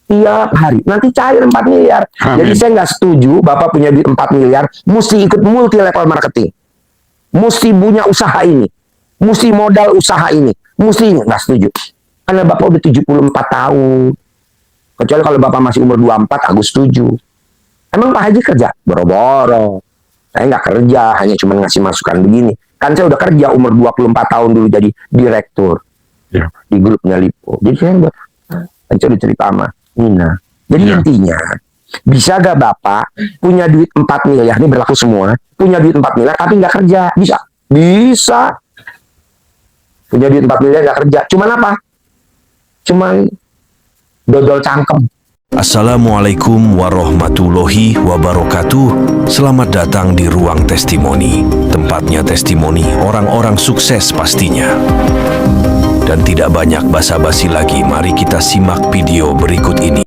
tiap hari. Nanti cair 4 miliar. Amin. Jadi saya nggak setuju Bapak punya duit 4 miliar, mesti ikut multi level marketing. Mesti punya usaha ini. Mesti modal usaha ini. Mesti nggak setuju. Karena Bapak udah 74 tahun. Kecuali kalau Bapak masih umur 24, aku setuju. Emang Pak Haji kerja? Boro-boro. Saya nggak kerja, hanya cuma ngasih masukan begini. Kan saya udah kerja umur 24 tahun dulu jadi direktur. Ya. Di grupnya Lipo. Jadi saya udah, kan saya udah cerita sama Nina. Jadi Ya. intinya, bisa gak Bapak punya duit 4 miliar, ini berlaku semua, punya duit 4 miliar tapi nggak kerja? Bisa. Bisa. Punya duit 4 miliar nggak kerja. Cuman apa? Cuman dodol cangkem. Assalamualaikum warahmatullahi wabarakatuh. Selamat datang di Ruang Testimoni. Tempatnya testimoni orang-orang sukses pastinya. Dan tidak banyak basa-basi lagi, mari kita simak video berikut ini.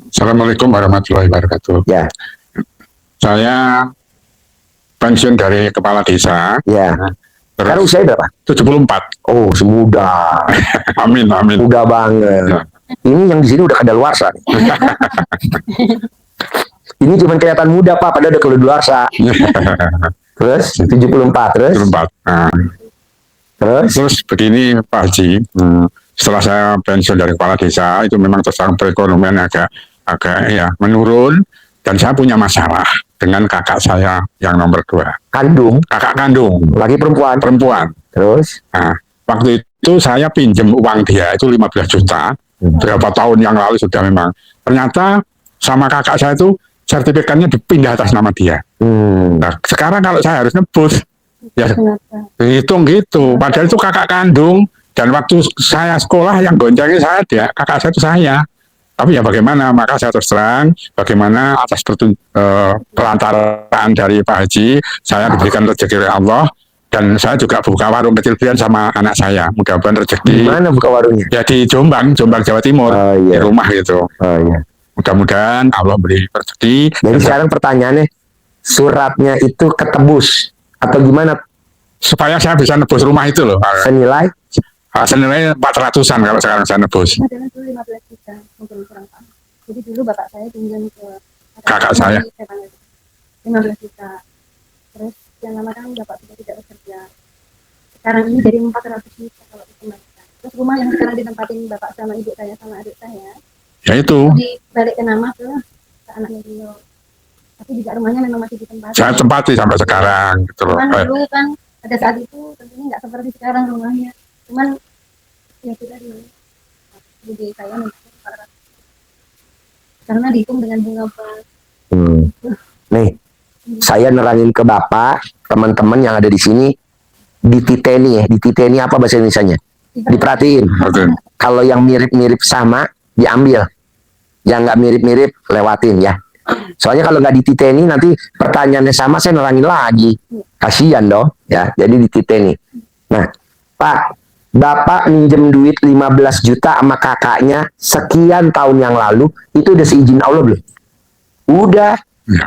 Assalamualaikum warahmatullahi wabarakatuh. Ya, Saya pensiun dari kepala desa. ya. Sekarang Terus usia berapa? 74. Oh, semuda. Amin, amin. Muda banget. Ya. Ini yang di sini udah kadaluarsa. Ini cuma kelihatan muda Pak, padahal udah kadaluarsa. Terus 74 terus. 74. Nah, Terus terus begini Pak Haji, setelah saya pensiun dari kepala desa, itu memang terserang perekonomian agak ya menurun, dan saya punya masalah dengan kakak saya yang nomor 2. kandung, Kakak kandung, lagi perempuan. perempuan. Terus Nah, waktu itu saya pinjam uang dia itu 15 juta. Berapa tahun yang lalu sudah memang. Ternyata sama kakak saya itu sertifikatnya dipindah atas nama dia. Nah, sekarang kalau saya harus nebus, ya hitung gitu. Padahal itu kakak kandung, dan waktu saya sekolah yang goncengin saya dia, kakak saya itu saya. Tapi ya bagaimana, maka saya terus terang, bagaimana atas pelantaran dari Pak Haji, saya diberikan rezeki oleh Allah, dan saya juga buka warung kecil-kecilan sama anak saya. Mudah-mudahan rezeki. Gimana buka warungnya? Ya di Jombang, Jawa Timur, Oh, iya. di rumah gitu. Oh iya. Mudah-mudahan Allah beri rezeki. Jadi sekarang pertanyaannya, suratnya itu ketebus atau gimana? Supaya saya bisa nebus rumah itu loh. Senilai? Senilai 400-an kalau sekarang saya nebus. Adalah dulu 15 juta, mungkin kurang paham. Jadi dulu bapak saya pinjam ke Kakak saya. 15 juta. Terus yang lama kan bapak sudah tidak bekerja. Sekarang ini jadi 400 juta kalau dikembalikan. Terus rumah yang sekarang ditempatin bapak sama ibu saya sama adik saya, Ya itu. dibalik ke nama ke anaknya dulu. Tapi juga rumahnya memang masih ditempati. Saya tempati sampai sekarang gitu loh. Cuman dulu kan pada saat itu tentunya nggak seperti sekarang rumahnya. Cuman ya kita dulu. Jadi saya minta 400 karena dihitung dengan bunga bank. Nih, saya nerangin ke Bapak, teman-teman yang ada di sini, dititeni ya. Dititeni apa bahasa Indonesianya? Diperhatiin. Oke. Kalau yang mirip-mirip sama, diambil. Yang nggak mirip-mirip, lewatin ya. Soalnya kalau nggak dititeni, nanti pertanyaannya sama, saya nerangin lagi. Kasian dong, ya. Jadi dititeni. Nah, Pak, Bapak minjem duit 15 juta sama kakaknya sekian tahun yang lalu, itu udah seizin Allah belum? Udah. Ya.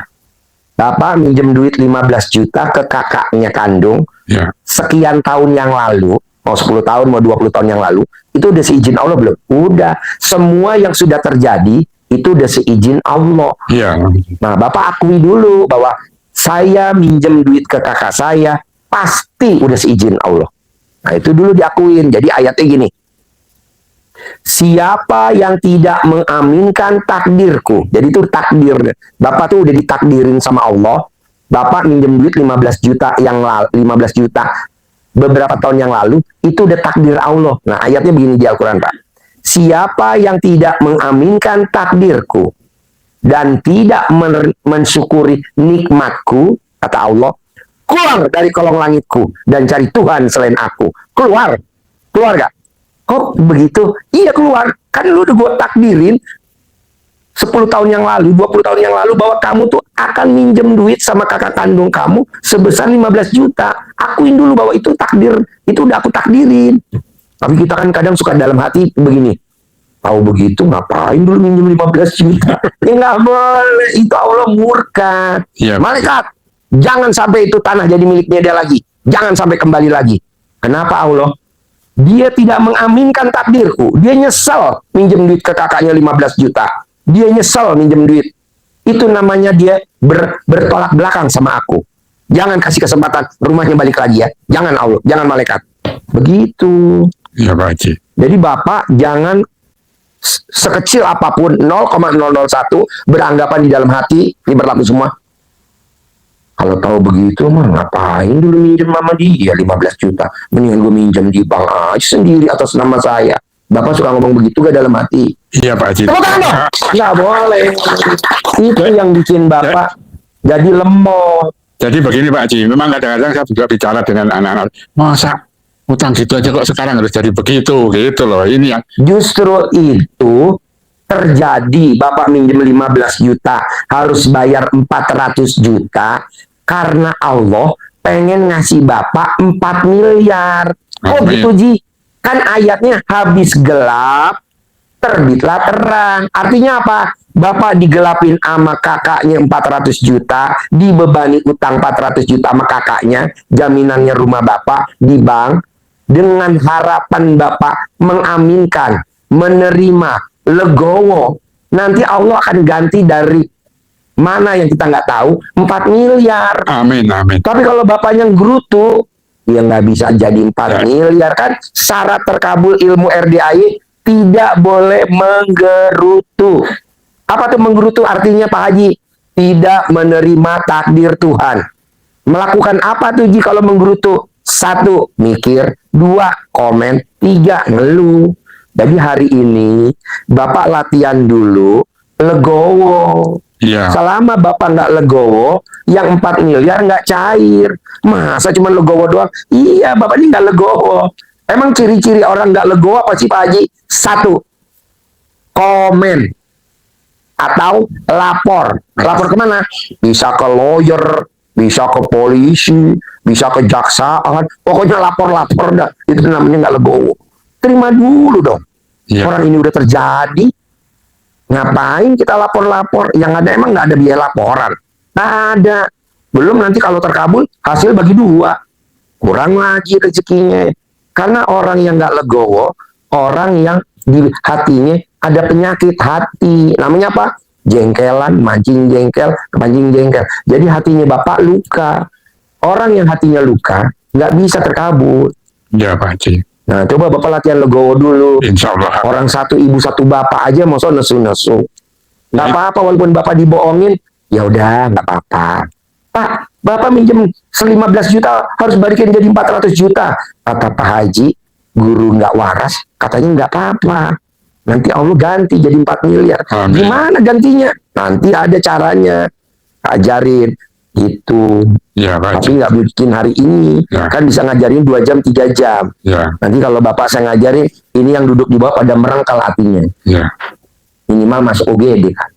Bapak minjem duit 15 juta ke kakaknya kandung Ya. sekian tahun yang lalu, mau 10 tahun, mau 20 tahun yang lalu, itu udah seizin Allah belum? Udah. Semua yang sudah terjadi, itu udah seizin Allah. Iya. Nah, Bapak akui dulu bahwa saya minjem duit ke kakak saya, pasti udah seizin Allah. Nah, itu dulu diakuin. Jadi ayatnya gini. Siapa yang tidak mengaminkan takdirku. Jadi itu takdir. Bapak tuh udah ditakdirin sama Allah. Bapak minjem duit 15 juta yang lalu, 15 juta beberapa tahun yang lalu, itu udah takdir Allah. Nah, ayatnya begini di Al-Qur'an, Pak. Siapa yang tidak mengaminkan takdirku dan tidak mensyukuri nikmatku, kata Allah, keluar dari kolong langitku dan cari Tuhan selain aku. Keluar. Keluar gak? Kok begitu? Iya keluar. Kan lu udah gue takdirin 10 tahun yang lalu, 20 tahun yang lalu bahwa kamu tuh akan minjem duit sama kakak kandung kamu sebesar 15 juta. Akuin dulu bahwa itu takdir, itu udah aku takdirin. Tapi kita kan kadang suka dalam hati begini. Tahu begitu ngapain dulu minjem 15 juta? Ya nggak boleh, itu Allah murka. Iya. Malaikat, jangan sampai itu tanah jadi miliknya dia lagi. Jangan sampai kembali lagi. Kenapa Allah? Dia tidak mengaminkan takdirku. Dia nyesel minjem duit ke kakaknya 15 juta. Dia nyesel minjem duit. Itu namanya dia bertolak belakang sama aku. Jangan kasih kesempatan rumahnya balik lagi ya. Jangan Allah, jangan malaikat. Begitu. Iya Pak Haji. Jadi Bapak jangan sekecil apapun 0,001 beranggapan di dalam hati, ini berlaku semua. Kalau tahu begitu mah ngapain dulu minjem sama dia 15 juta. Mendingan gue minjem di bank aja sendiri atas nama saya. Bapak suka ngomong begitu gak dalam hati? Iya Pak Haji. Tepuk tangan dong. Nggak boleh. Itu yang bikin Bapak jadi lemot. Jadi begini Pak Haji, memang kadang-kadang saya juga bicara dengan anak-anak, masa utang gitu aja kok sekarang harus jadi begitu, gitu loh. Ini yang Justru itu terjadi. Bapak minjem 15 juta harus bayar 400 juta karena Allah pengen ngasih Bapak 4 miliar. Oh Amin. gitu Ji. Kan ayatnya habis gelap terbitlah terang. Artinya apa? Bapak digelapin sama kakaknya 400 juta, dibebani utang 400 juta sama kakaknya, jaminannya rumah Bapak di bank, dengan harapan Bapak mengaminkan, menerima, legowo. Nanti Allah akan ganti dari mana yang kita nggak tahu, 4 miliar. amin, amin. Tapi kalau bapaknya gerutu, ya nggak bisa jadi 4 Ya. miliar kan. Syarat terkabul ilmu RDAI tidak boleh menggerutu. Apa tuh menggerutu artinya Pak Haji? Tidak menerima takdir Tuhan. Melakukan apa tuh Ji kalau menggerutu? 1, mikir. 2, komen. 3, ngeluh. Jadi hari ini Bapak latihan dulu legowo. Iya. Selama Bapak nggak legowo, yang 4 miliar nggak cair. Masa cuma legowo doang? Iya, Bapak ini nggak legowo. Emang ciri-ciri orang nggak legowo apa sih Pak Haji? 1, komen. Atau lapor. Lapor kemana? Bisa ke lawyer, bisa ke polisi, bisa ke jaksaan. Pokoknya lapor-lapor dah. Itu namanya nggak legowo. Terima dulu dong. Iya. Orang ini udah terjadi. Ngapain kita lapor-lapor? Yang ada emang nggak ada biaya laporan. Nggak ada. Belum nanti kalau terkabul, hasil bagi 2. Kurang lagi rezekinya. Karena orang yang nggak legowo, orang yang di hatinya ada penyakit hati. Namanya apa? Jengkelan, mancing jengkel, kepancing jengkel. Jadi hatinya Bapak luka. Orang yang hatinya luka, nggak bisa terkabul. Iya Pak Haji. Nah, coba Bapak latihan legowo dulu. Insya Allah. Orang satu ibu satu bapak aja mau nesu-nesu. Nggak apa-apa walaupun Bapak dibohongin, ya udah nggak apa-apa. Pak, Bapak minjem 15 juta harus balikin jadi 400 juta. Kata Pak Haji, guru nggak waras, katanya nggak apa-apa. Nanti Allah ganti jadi 4 miliar. Amin. Gimana gantinya? Nanti ada caranya. Ajarin. Itu. Iya Pak Haji. Tapi nggak bikin hari ini. Ya. Kan bisa ngajarin 2 jam, 3 jam. Ya, Nanti kalau Bapak saya ngajarin, ini yang duduk di bawah pada merengkal hatinya. ya. Minimal masuk UGD kan.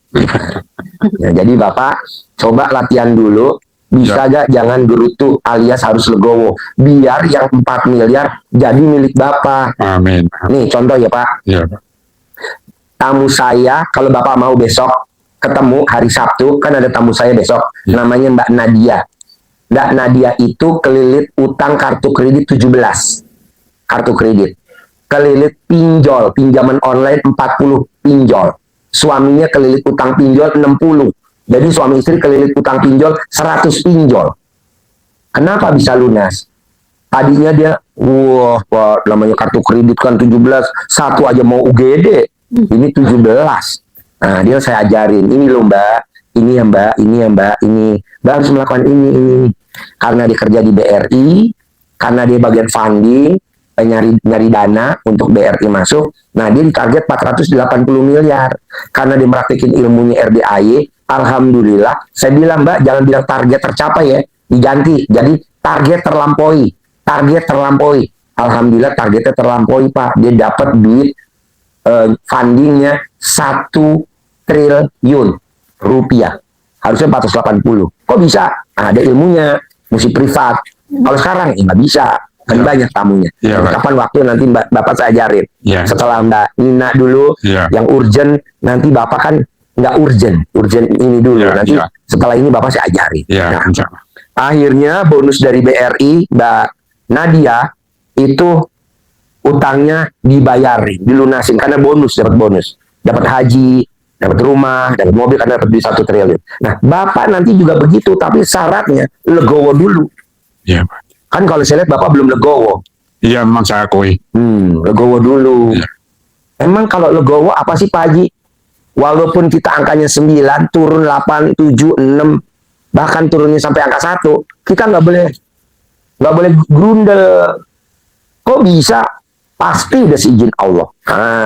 Ya, jadi Bapak coba latihan dulu. Bisa gak jangan gerutu alias harus legowo. Biar yang 4 miliar jadi milik Bapak. Amin. Nih contoh ya Pak. Iya Pak. Tamu saya, kalau Bapak mau besok ketemu hari Sabtu, kan ada tamu saya besok. Ya. Namanya Mbak Nadia. Mbak Nadia itu kelilit utang kartu kredit 17. Kartu kredit. Kelilit pinjol, pinjaman online 40 pinjol. Suaminya kelilit utang pinjol 60. Jadi suami istri kelilit utang pinjol 100 pinjol. Kenapa bisa lunas? Tadinya dia, wah, Pak, namanya kartu kredit kan 17, satu aja mau UGD. Ini 17. Nah, dia saya ajarin, ini loh Mbak, ini ya Mbak, ini ya Mbak, ini. Mbak harus melakukan ini. Karena dia kerja di BRI, karena dia bagian funding, nyari dana untuk BRI masuk. Nah, dia ditarget 480 miliar. Karena dia meraktekin ilmunya RDAY, alhamdulillah. Saya bilang, Mbak, jangan bilang target tercapai ya, diganti. Jadi target terlampaui. Target terlampaui. Alhamdulillah targetnya terlampaui, Pak. Dia dapat duit fundingnya 1 triliun rupiah. Harusnya 480. Kok bisa? Nah, ada ilmunya. Mesti privat. Kalau sekarang, ya nggak bisa. Kan Ya. banyak tamunya. Ya, Pak. Kapan waktu nanti Bapak saya ajarin. Ya. Setelah Mbak Nina dulu, Ya. yang urgent, nanti Bapak kan nggak urgent. Urgent ini dulu. Ya, Nanti ya. setelah ini Bapak saya ajarin. Ya, Nah, insya Allah. akhirnya bonus dari BRI, Mbak Nadia, itu utangnya dibayarin, dilunasin karena bonus, dapat bonus, dapat haji, dapat rumah, dapat mobil karena dapat duit 1 triliun. Nah, Bapak nanti juga begitu, tapi syaratnya legowo dulu. Iya, Pak. Kan kalau saya lihat Bapak belum legowo. Iya, memang saya akui. Legowo dulu. Iya. Emang kalau legowo apa sih Pak Haji? Walaupun kita angkanya 9, turun 8, 7, 6, bahkan turunnya sampai angka 1, kita nggak boleh grundel. Kok bisa? Pasti udah seizin Allah.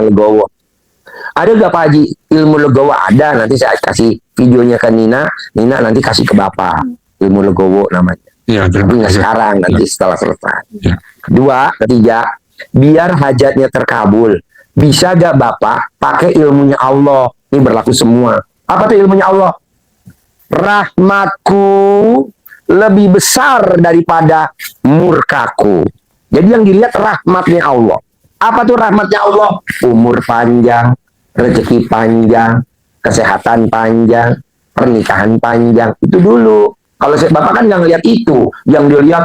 Legowo. Ada nggak Pak Haji ilmu legowo? Ada, nanti saya kasih videonya ke Nina. Nina nanti kasih ke Bapak. Ilmu legowo namanya. Iya, Tapi terima nggak kasih. sekarang, nanti Iya. setelah selesai. Iya. Kedua, ketiga, biar hajatnya terkabul. Bisa gak Bapak pakai ilmunya Allah? Ini berlaku semua. Apa tuh ilmunya Allah? Rahmatku lebih besar daripada murkaku. Jadi yang dilihat rahmatnya Allah. Apa tuh rahmatnya Allah? Umur panjang, rezeki panjang, kesehatan panjang, pernikahan panjang. Itu dulu. Kalau Bapak kan nggak ngeliat itu. Yang dilihat,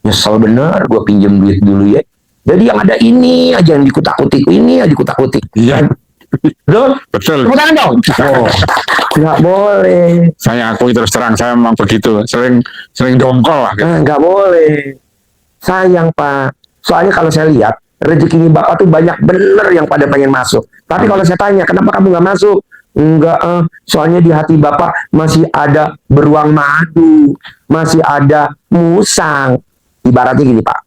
nyesel bener gue pinjam duit dulu ya. Jadi yang ada ini aja yang dikutak-kutik, ini aja dikutak-kutik. Iya, Betul? betul. Tepuk tangan dong. Nggak boleh. Saya akui terus terang, saya memang begitu. Sering dongkol lah. Gitu. Nggak boleh. Sayang Pak. Soalnya kalau saya lihat rezekinya Bapak tuh banyak bener yang pada pengen masuk. Tapi kalau saya tanya, kenapa kamu nggak masuk? Enggak, soalnya di hati Bapak masih ada beruang madu, masih ada musang. Ibaratnya gini Pak,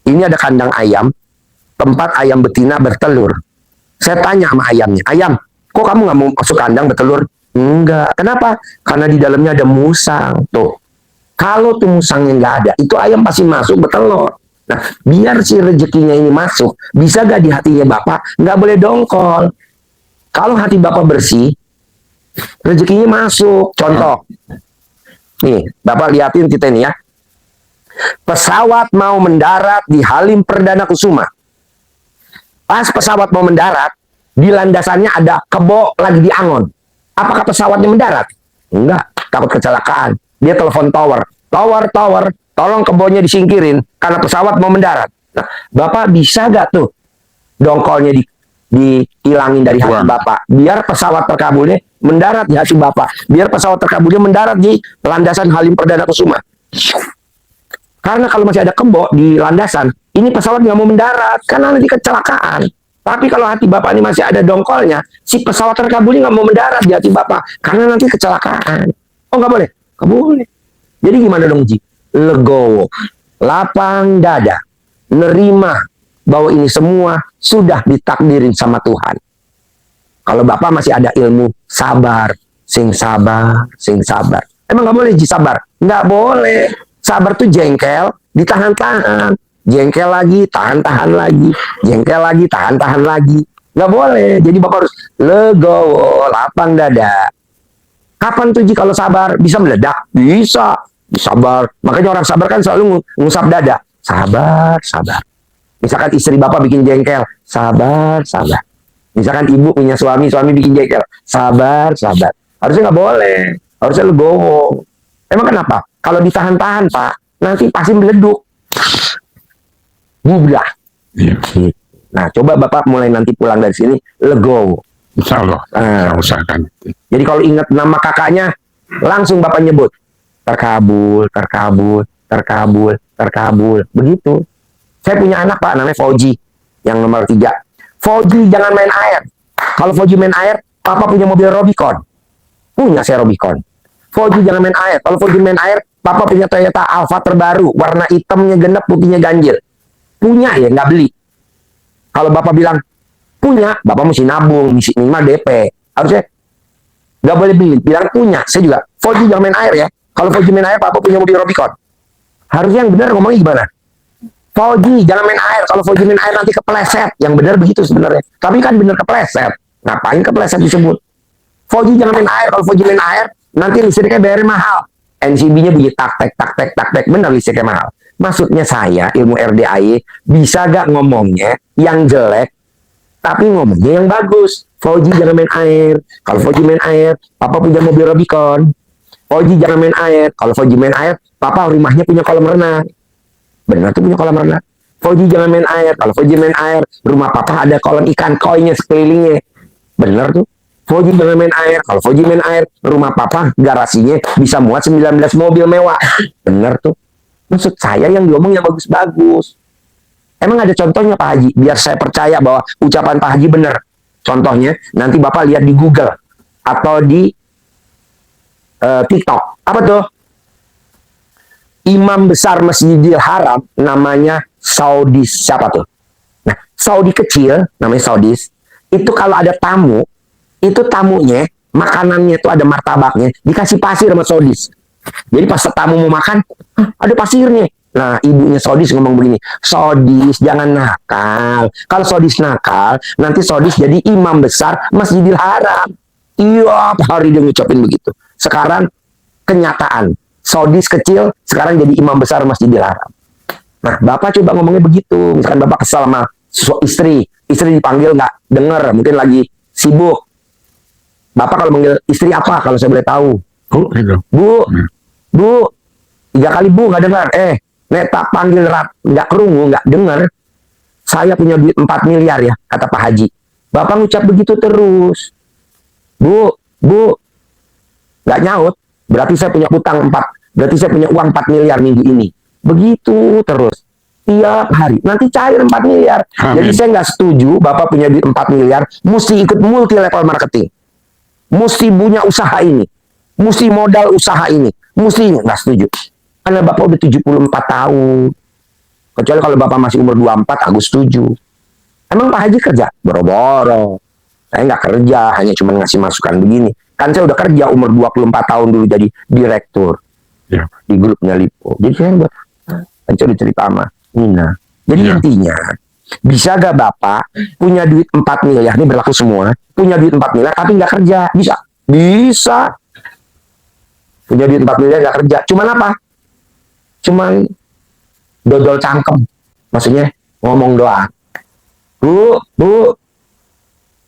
ini ada kandang ayam, tempat ayam betina bertelur. Saya tanya sama ayamnya, ayam, kok kamu nggak mau masuk kandang bertelur? Enggak, kenapa? Karena di dalamnya ada musang. Tuh, kalau tuh musangnya nggak ada, itu ayam pasti masuk bertelur. Nah, biar si rezekinya ini masuk, bisa gak di hatinya Bapak? Nggak boleh dongkol. Kalau hati Bapak bersih, rezekinya masuk. Contoh, nih, Bapak liatin kita ini ya. Pesawat mau mendarat di Halim Perdana Kusuma. Pas pesawat mau mendarat, di landasannya ada kebo lagi di angon. Apakah pesawatnya mendarat? Enggak, takut kecelakaan. Dia telepon tower. Tower, tolong kebonya disingkirin karena pesawat mau mendarat. Nah, Bapak bisa gak tuh dongkolnya dihilangin dari hati Bapak? Biar pesawat terkabulnya mendarat di hati Bapak. Biar pesawat terkabulnya mendarat di landasan Halim Perdana Kusuma. Karena kalau masih ada kebo di landasan, ini pesawat nggak mau mendarat karena nanti kecelakaan. Tapi kalau hati Bapak ini masih ada dongkolnya, si pesawat terkabulnya nggak mau mendarat di hati Bapak karena nanti kecelakaan. Oh nggak boleh? Nggak boleh. Jadi gimana dong Ji? Legowo, lapang dada, nerima bahwa ini semua sudah ditakdirin sama Tuhan. Kalau Bapak masih ada ilmu sabar, sing sabar, sing sabar. Emang nggak boleh Ji sabar? Nggak boleh. Sabar tuh jengkel, ditahan-tahan. Jengkel lagi, tahan-tahan lagi. Jengkel lagi, tahan-tahan lagi. Nggak boleh. Jadi Bapak harus legowo, lapang dada. Kapan tuh Ji kalau sabar? Bisa meledak? Bisa. Sabar. Makanya orang sabar kan selalu ngusap dada. Sabar, sabar. Misalkan istri Bapak bikin jengkel. Sabar, sabar. Misalkan ibu punya suami bikin jengkel. Sabar, sabar. Harusnya nggak boleh. Harusnya legowo. Emang kenapa? Kalau ditahan-tahan Pak, nanti pasti meleduk. Bubrah. Iya. Nah, coba Bapak mulai nanti pulang dari sini, legowo. Insya Allah, saya usahakan. Jadi kalau ingat nama kakaknya, langsung Bapak nyebut. Terkabul, terkabul, terkabul, terkabul. Begitu. Saya punya anak Pak, namanya Fauji. Yang nomor 3. Fauji jangan main air. Kalau Fauji main air, Papa punya mobil Robicon. Punya saya Robicon. Fauji jangan main air. Kalau Fauji main air, Papa punya Toyota Alfa terbaru. Warna hitamnya genap, putihnya ganjil. Punya ya, nggak beli. Kalau Bapak bilang, punya, Bapak mesti nabung, minimal DP. Harusnya nggak boleh beli. Bilang punya. Saya juga, Fauji jangan main air ya. Kalau Fauji main air, Papa punya mobil Robicon. Harusnya yang benar ngomongnya gimana? Fauji jangan main air. Kalau Fauji main air nanti kepleset. Yang benar begitu sebenarnya. Tapi kan benar kepleset. Ngapain kepleset disebut? Fauji jangan main air. Kalau Fauji main air, nanti listriknya bayarnya mahal. NCB-nya bunyi tak-tek, tak-tek, tak-tek. Benar listriknya mahal. Maksudnya saya, ilmu RDAY, bisa gak ngomongnya yang jelek, tapi ngomongnya yang bagus. Fauji jangan main air. Kalau Fauji main air, Papa punya mobil Robicon. Fauji jangan main air. Kalau Fauji main air, Papa rumahnya punya kolam renang. Benar tuh punya kolam renang. Fauji jangan main air. Kalau Fauji main air, rumah papa ada kolam ikan koinya sekelilingnya. Bener tuh. Fauji jangan main air. Kalau Fauji main air, rumah papa garasinya bisa muat 19 mobil mewah. Bener tuh. Maksud saya yang diomong yang bagus-bagus. Emang ada contohnya Pak Haji? Biar saya percaya bahwa ucapan Pak Haji bener. Contohnya, nanti Bapak lihat di Google. Atau di TikTok. Apa tuh? Imam besar Masjidil Haram namanya Saudis. Siapa tuh? Nah, Saudi kecil namanya Saudis. Itu kalau ada tamu, itu tamunya makanannya itu ada martabaknya dikasih pasir sama Saudis. Jadi pas tamu mau makan, ada pasirnya. Nah, ibunya Saudis ngomong begini, Saudis jangan nakal. Kalau Saudis nakal, nanti Saudis jadi imam besar Masjidil Haram. Iya, hari dia ngucapin begitu. Sekarang kenyataan. Saudis kecil, sekarang jadi imam besar Masjidil Haram. Nah, Bapak coba ngomongnya begitu. Misalkan Bapak kesal sama istri dipanggil nggak denger, mungkin lagi sibuk. Bapak kalau manggil istri apa, kalau saya boleh tahu? Bu, 3 kali bu nggak dengar. Nek tak panggil nggak kerungu, nggak dengar. Saya punya duit 4 miliar ya, kata Pak Haji. Bapak ngucap begitu terus. Bu, nggak nyaut. Berarti saya punya utang 4. Berarti saya punya uang 4 miliar minggu ini. Begitu terus. Tiap hari. Nanti cair 4 miliar. Amin. Jadi saya nggak setuju Bapak punya duit 4 miliar. Mesti ikut multi level marketing. Mesti punya usaha ini. Mesti modal usaha ini. Mesti nggak setuju. Karena Bapak udah 74 tahun. Kecuali kalau Bapak masih umur 24, aku setuju. Emang Pak Haji kerja? Boro-boro. Saya nggak kerja, hanya cuma ngasih masukan begini. Kan saya udah kerja umur 24 tahun dulu jadi direktur. Ya. Di grupnya Lipo. Jadi saya buat cerita sama Nina. Jadi Ya. intinya, bisa gak Bapak punya duit 4 miliar, ini berlaku semua, punya duit 4 miliar tapi nggak kerja? Bisa. Bisa. Punya duit 4 miliar nggak kerja. Cuman apa? Cuman dodol cangkem. Maksudnya ngomong doang. Bu,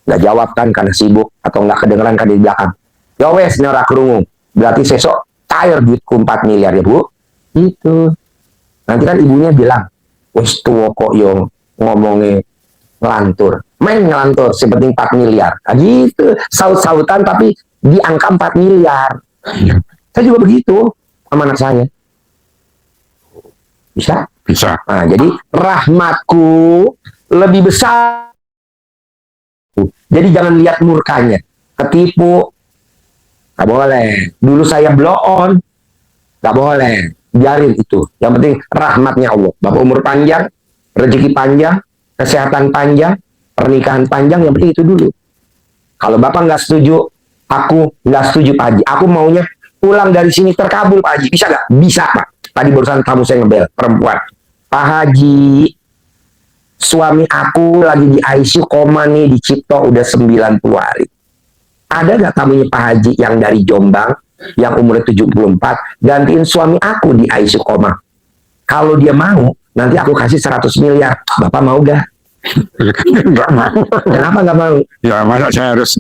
nggak jawab kan karena sibuk atau nggak kedengeran kan di belakang. Ya wes, nyora kerungu. Berarti sesok cair duitku 4 miliar ya bu. Itu. Nanti kan ibunya bilang, wes tuh kok yang ngomongnya ngelantur. Main ngelantur, seperti 4 miliar. Nah, gitu. Saut-sautan tapi di angka 4 miliar. Ya. Saya juga begitu sama anak saya. Bisa? Bisa. Nah, jadi rahmatku lebih besar. Jadi jangan lihat murkanya. Ketipu. Gak boleh. Dulu saya blow on. Gak boleh. Biarin itu. Yang penting rahmatnya Allah. Bapak umur panjang, rezeki panjang, kesehatan panjang, pernikahan panjang. Yang penting itu dulu. Kalau Bapak nggak setuju, aku nggak setuju Pak Haji. Aku maunya pulang dari sini terkabul Pak Haji. Bisa nggak? Bisa Pak. Tadi barusan tamu saya ngebel. Perempuan. Pak Haji, suami aku lagi di ICU koma nih di Cipto udah 90 hari. Ada nggak tamunya Pak Haji yang dari Jombang, yang umurnya 74, gantiin suami aku di ICU koma? Kalau dia mau, nanti aku kasih 100 miliar. Bapak mau gak? Enggak mau. Kenapa nggak mau? Ya, masa saya harus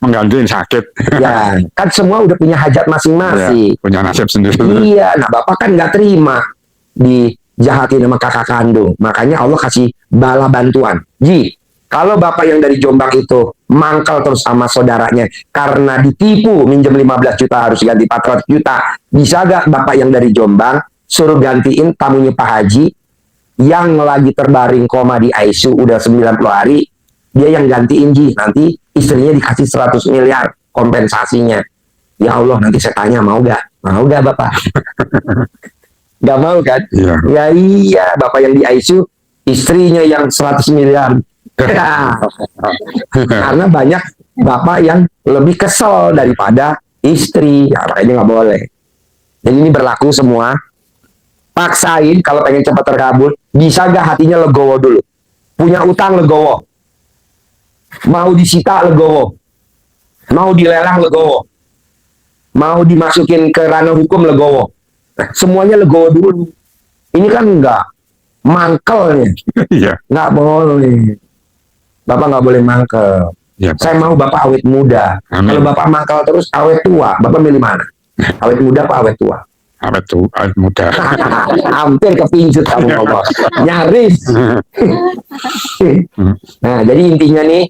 menggantiin sakit. Ya, kan semua udah punya hajat masing-masing. Ya, punya nasib sendiri. Iya, nah Bapak kan nggak terima dijahatin sama kakak kandung. Makanya Allah kasih bala bantuan. Ji, kalau Bapak yang dari Jombang itu mangkal terus sama saudaranya karena ditipu minjem 15 juta harus ganti 400 juta. Bisa gak Bapak yang dari Jombang suruh gantiin tamunya Pak Haji yang lagi terbaring koma di ICU udah 90 hari, dia yang gantiin Ji. Nanti istrinya dikasih 100 miliar kompensasinya. Ya Allah, nanti saya tanya mau gak? Mau gak Bapak? Gak mau kan? Iya. Ya iya, Bapak yang di ICU, istrinya yang 100 miliar. Karena banyak Bapak yang lebih kesel daripada istri. Ya, makanya nggak boleh. Jadi ini berlaku semua. Paksain kalau pengen cepat terkabul, bisa gak hatinya legowo dulu? Punya utang legowo. Mau disita legowo. Mau dilelang legowo. Mau dimasukin ke ranah hukum legowo. Nah, semuanya legowo dulu. Ini kan enggak mangkelnya. Iya. Nggak boleh. Bapak nggak boleh mangkel. Ya, Pak. Saya mau Bapak awet muda. Amin. Kalau Bapak mangkel terus awet tua, Bapak milih mana? Awet muda apa awet tua? Apa tuh? Awet muda. Hampir kepincut kamu ngomong. Nyaris. Nah, jadi intinya nih,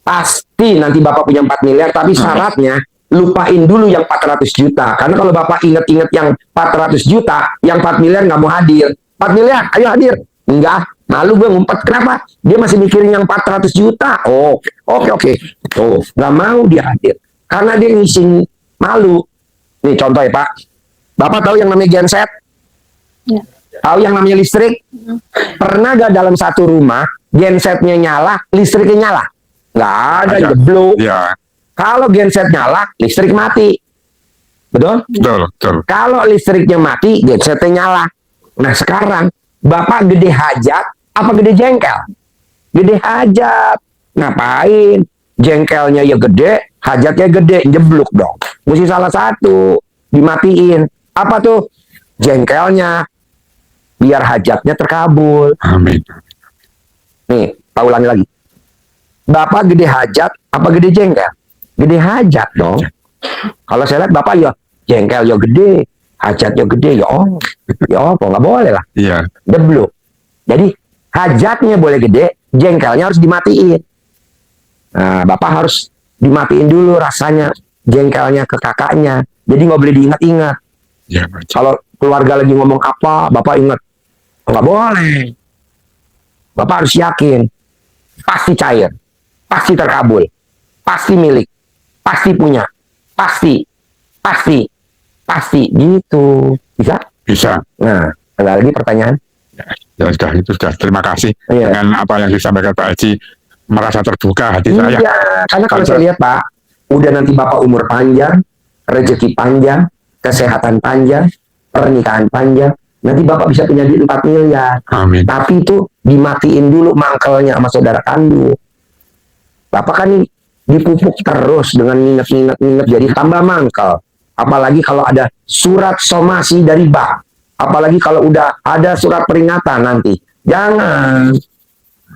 pasti nanti Bapak punya 4 miliar, tapi syaratnya lupain dulu yang 400 juta. Karena kalau Bapak inget-inget yang 400 juta, yang 4 miliar nggak mau hadir. 4 miliar, ayo hadir. Enggak, malu gue ngumpet. Kenapa? Dia masih mikirin yang 400 juta. Oh, oke. Tuh, nggak mau dia hadir. Karena dia ngising malu. Nih contoh ya Pak. Bapak tahu yang namanya genset? Ya. Tahu yang namanya listrik? Pernah gak dalam satu rumah gensetnya nyala, listriknya nyala? Nggak ada, jeblok. Ya, Kalau genset nyala, listrik mati. Betul? betul. Kalau listriknya mati, gensetnya nyala. Nah sekarang, Bapak gede hajat, apa gede jengkel? Gede hajat. Ngapain? Jengkelnya ya gede, hajatnya gede, jeblok dong. Mesti salah satu, dimatiin. Apa tuh? Jengkelnya. Biar hajatnya terkabul. Amin. Nih, tak ulangi lagi. Bapak gede hajat, apa gede jengkel? Gede hajat dong. Kalau saya lihat Bapak ya jengkel ya gede, hajat ya gede, ya apa, nggak boleh lah. Iya. Deblok. Jadi hajatnya boleh gede, jengkelnya harus dimatiin. Nah, Bapak harus dimatiin dulu rasanya jengkelnya ke kakaknya. Jadi nggak boleh diingat-ingat. Ya, Pak Haji. Kalau keluarga lagi ngomong apa, Bapak ingat. Nggak boleh. Bapak harus yakin. Pasti cair. Pasti terkabul. Pasti milik. Pasti punya. Pasti. Gitu. Bisa? Bisa. Nah, ada lagi pertanyaan? Ya sudah, itu sudah. Terima kasih Iya. dengan apa yang disampaikan Pak Haji. Merasa terbuka hati saya. Iya, karena kalau saya lihat Pak, udah nanti Bapak umur panjang, rezeki panjang, kesehatan panjang, pernikahan panjang, nanti Bapak bisa punya duit 4 miliar. Amin. Tapi itu dimatiin dulu mangkelnya sama saudara kandung. Bapak kan dipupuk terus dengan nginget, jadi tambah mangkel. Apalagi kalau ada surat somasi dari bank. Apalagi kalau udah ada surat peringatan nanti. Jangan.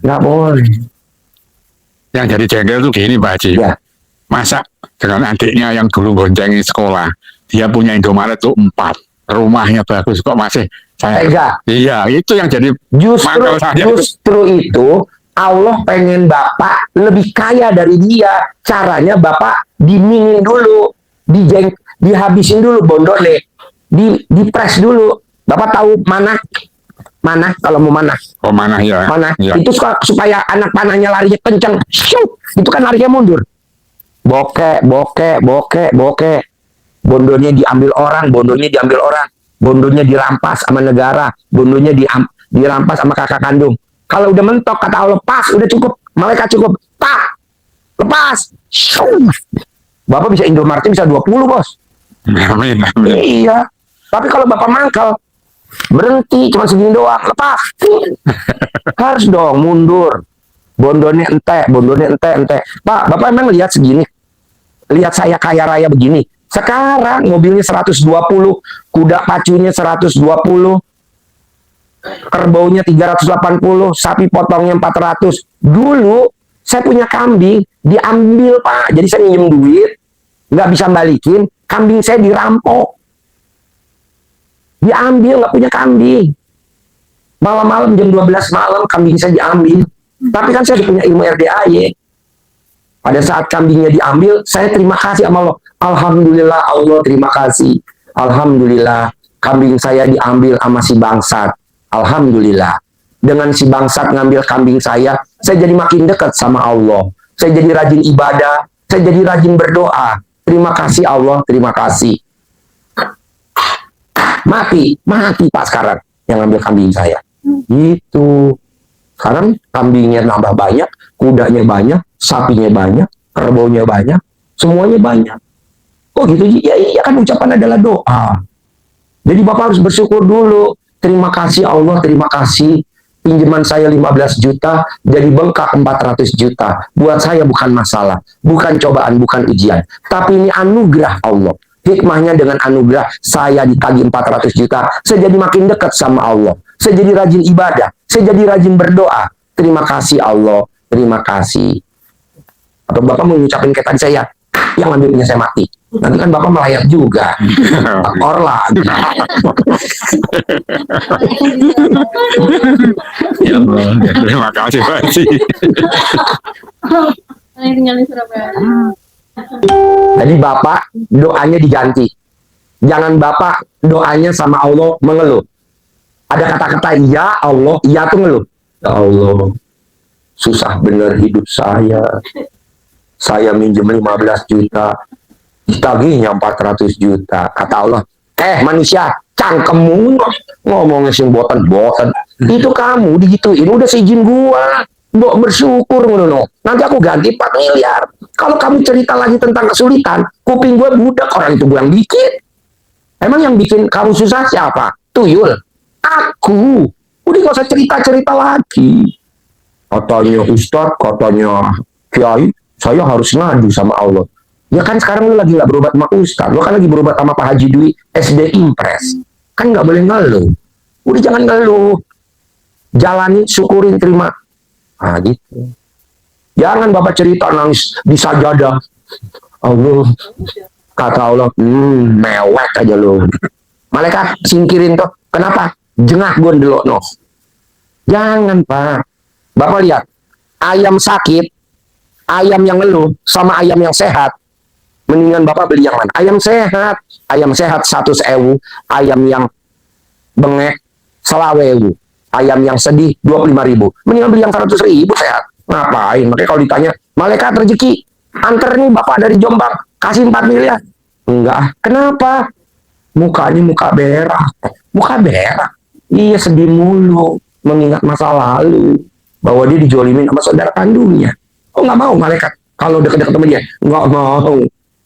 Nggak boleh. Yang jadi jengkel tuh gini Pak Haji. Ya. Masa dengan adiknya yang dulu goncengin sekolah, dia punya Indomaret tuh 4, rumahnya bagus kok masih saya. Tega. Iya, itu yang jadi mangkel saya. Justru itu Allah pengen Bapak lebih kaya dari dia. Caranya Bapak dimingin dulu, dihabisin dulu bondole, dipres dulu. Bapak tahu mana kalau mau mana? Oh mana ya? Mana? Ya. Itu supaya anak panahnya larinya kencang. Syuk! Itu kan larinya mundur. Bokek. Bondonya diambil orang, bondonya dirampas sama negara, bondonya dirampas sama kakak kandung. Kalau udah mentok, kata Allah, pas, udah cukup. Malaikat cukup. Tak! Lepas! Syuk! Bapak bisa Indomaret bisa 20, Bos. Amin. Iya. Tapi kalau Bapak mangkal, berhenti cuma segini doang, lepas. Harus dong mundur. Bondonnya ente. Pak, Bapak emang lihat segini? Lihat saya kaya raya begini. Sekarang mobilnya 120, kuda pacunya 120, kerbaunya 380, sapi potongnya 400. Dulu saya punya kambing, diambil Pak. Jadi saya minjem duit, nggak bisa balikin, kambing saya dirampok. Diambil, nggak punya kambing. Malam-malam jam 12 malam kambing saya diambil. Tapi kan saya punya ilmu RDAY. Pada saat kambingnya diambil, saya terima kasih sama Allah. Alhamdulillah Allah terima kasih. Alhamdulillah kambing saya diambil sama si bangsat. Alhamdulillah. Dengan si bangsat ngambil kambing saya jadi makin dekat sama Allah. Saya jadi rajin ibadah, saya jadi rajin berdoa. Terima kasih Allah, terima kasih. Mati Pak sekarang yang ngambil kambing saya. Gitu. Sekarang kambingnya nambah banyak, kudanya banyak, sapinya banyak, kerbaunya banyak, semuanya banyak. Oh gitu, ya iya kan ucapan adalah doa. Jadi Bapak harus bersyukur dulu. Terima kasih Allah, terima kasih. Pinjaman saya 15 juta, jadi bengkak 400 juta. Buat saya bukan masalah, bukan cobaan, bukan ujian. Tapi ini anugerah Allah. Hikmahnya dengan anugerah, saya ditagih 400 juta. Saya jadi makin dekat sama Allah. Saya jadi rajin ibadah. Saya jadi rajin berdoa. Terima kasih Allah, terima kasih. Atau Bapak mengucapkan kayak tadi saya, yang ambil punya saya mati. Nanti kan Bapak melayat juga. Or lagi. Ya Allah, terima kasih Pak Haji. Saya tinggal di Surabaya. Jadi Bapak doanya diganti. Jangan Bapak doanya sama Allah mengeluh. Ada kata-kata ya Allah, ya tuh ngeluh. Ya Allah, susah bener hidup saya. Saya minjem 15 juta, ditagihnya 400 juta. Kata Allah, manusia, cangkemmu ngomongnya sing boten-boten. Itu kamu digituin, udah seizin gua. Mbok bersyukur ngono. Nanti aku ganti 4 miliar. Kalau kamu cerita lagi tentang kesulitan, kuping gua budak, orang itu gua yang bikin. Emang yang bikin kamu susah siapa? Tuyul. Aku. Udah gak usah cerita-cerita lagi. Katanya Ustadz, katanya Kiai, saya harus ngadu sama Allah. Ya kan sekarang lu lagi gak berobat sama Ustadz. Lu kan lagi berobat sama Pak Haji Dwi SD Impres. Kan gak boleh ngeluh. Udah jangan ngeluh. Jalani, syukurin, terima. Nah gitu. Jangan Bapak cerita nangis di sajadah. Allah. Kata Allah, mewek aja lu. Malaikat singkirin tuh. Kenapa? Jengah gondelok no. Jangan Pak. Bapak lihat, ayam sakit, ayam yang ngeluh sama ayam yang sehat. Mendingan Bapak beli yang mana? Ayam sehat 100.000, ayam yang bengek 20.000, ayam yang sedih 25.000. Mendingan beli yang 100.000 sehat. Ngapain? Makanya kalau ditanya, malaikat rezeki, antar nih Bapak dari Jombang, kasih 4 miliar. Enggak. Kenapa? Mukanya muka berak. Muka berak. Iya sedih mulu, mengingat masa lalu bahwa dia dijolimin sama saudara kandungnya. Oh nggak mau malaikat kalau deket-deket sama dia? Nggak mau.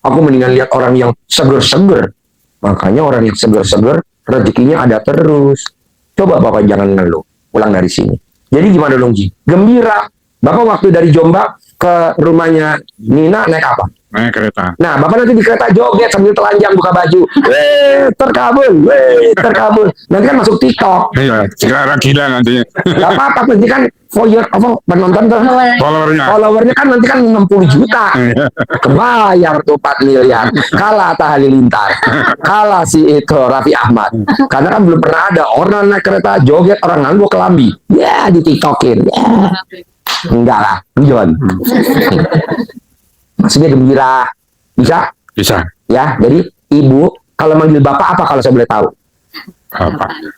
Aku mendingan lihat orang yang seger-seger. Makanya orang yang seger-seger rezekinya ada terus. Coba Bapak jangan ngeluh. Pulang dari sini. Jadi gimana dong Ji? Gembira. Bapak waktu dari Jombang ke rumahnya Nina naik apa? Naik kereta. Nah, Bapak nanti di kereta joget sambil telanjang buka baju. Terkabul. Nanti kan masuk TikTok. Iya, sekarang gila nanti. Gak apa-apa, nanti kan penonton tuh. Followernya kan nanti kan 60 juta. Kebayar tuh 4 miliar. Kalah Atta Halilintar. Kalah si itu Raffi Ahmad. Karena kan belum pernah ada orang naik kereta joget, orang nganggo kelambi. Ya, di TikTokin. Ya. Enggak lah, John. Maksudnya gembira. Bisa? Bisa. Ya, jadi ibu kalau manggil bapak apa kalau saya boleh tahu?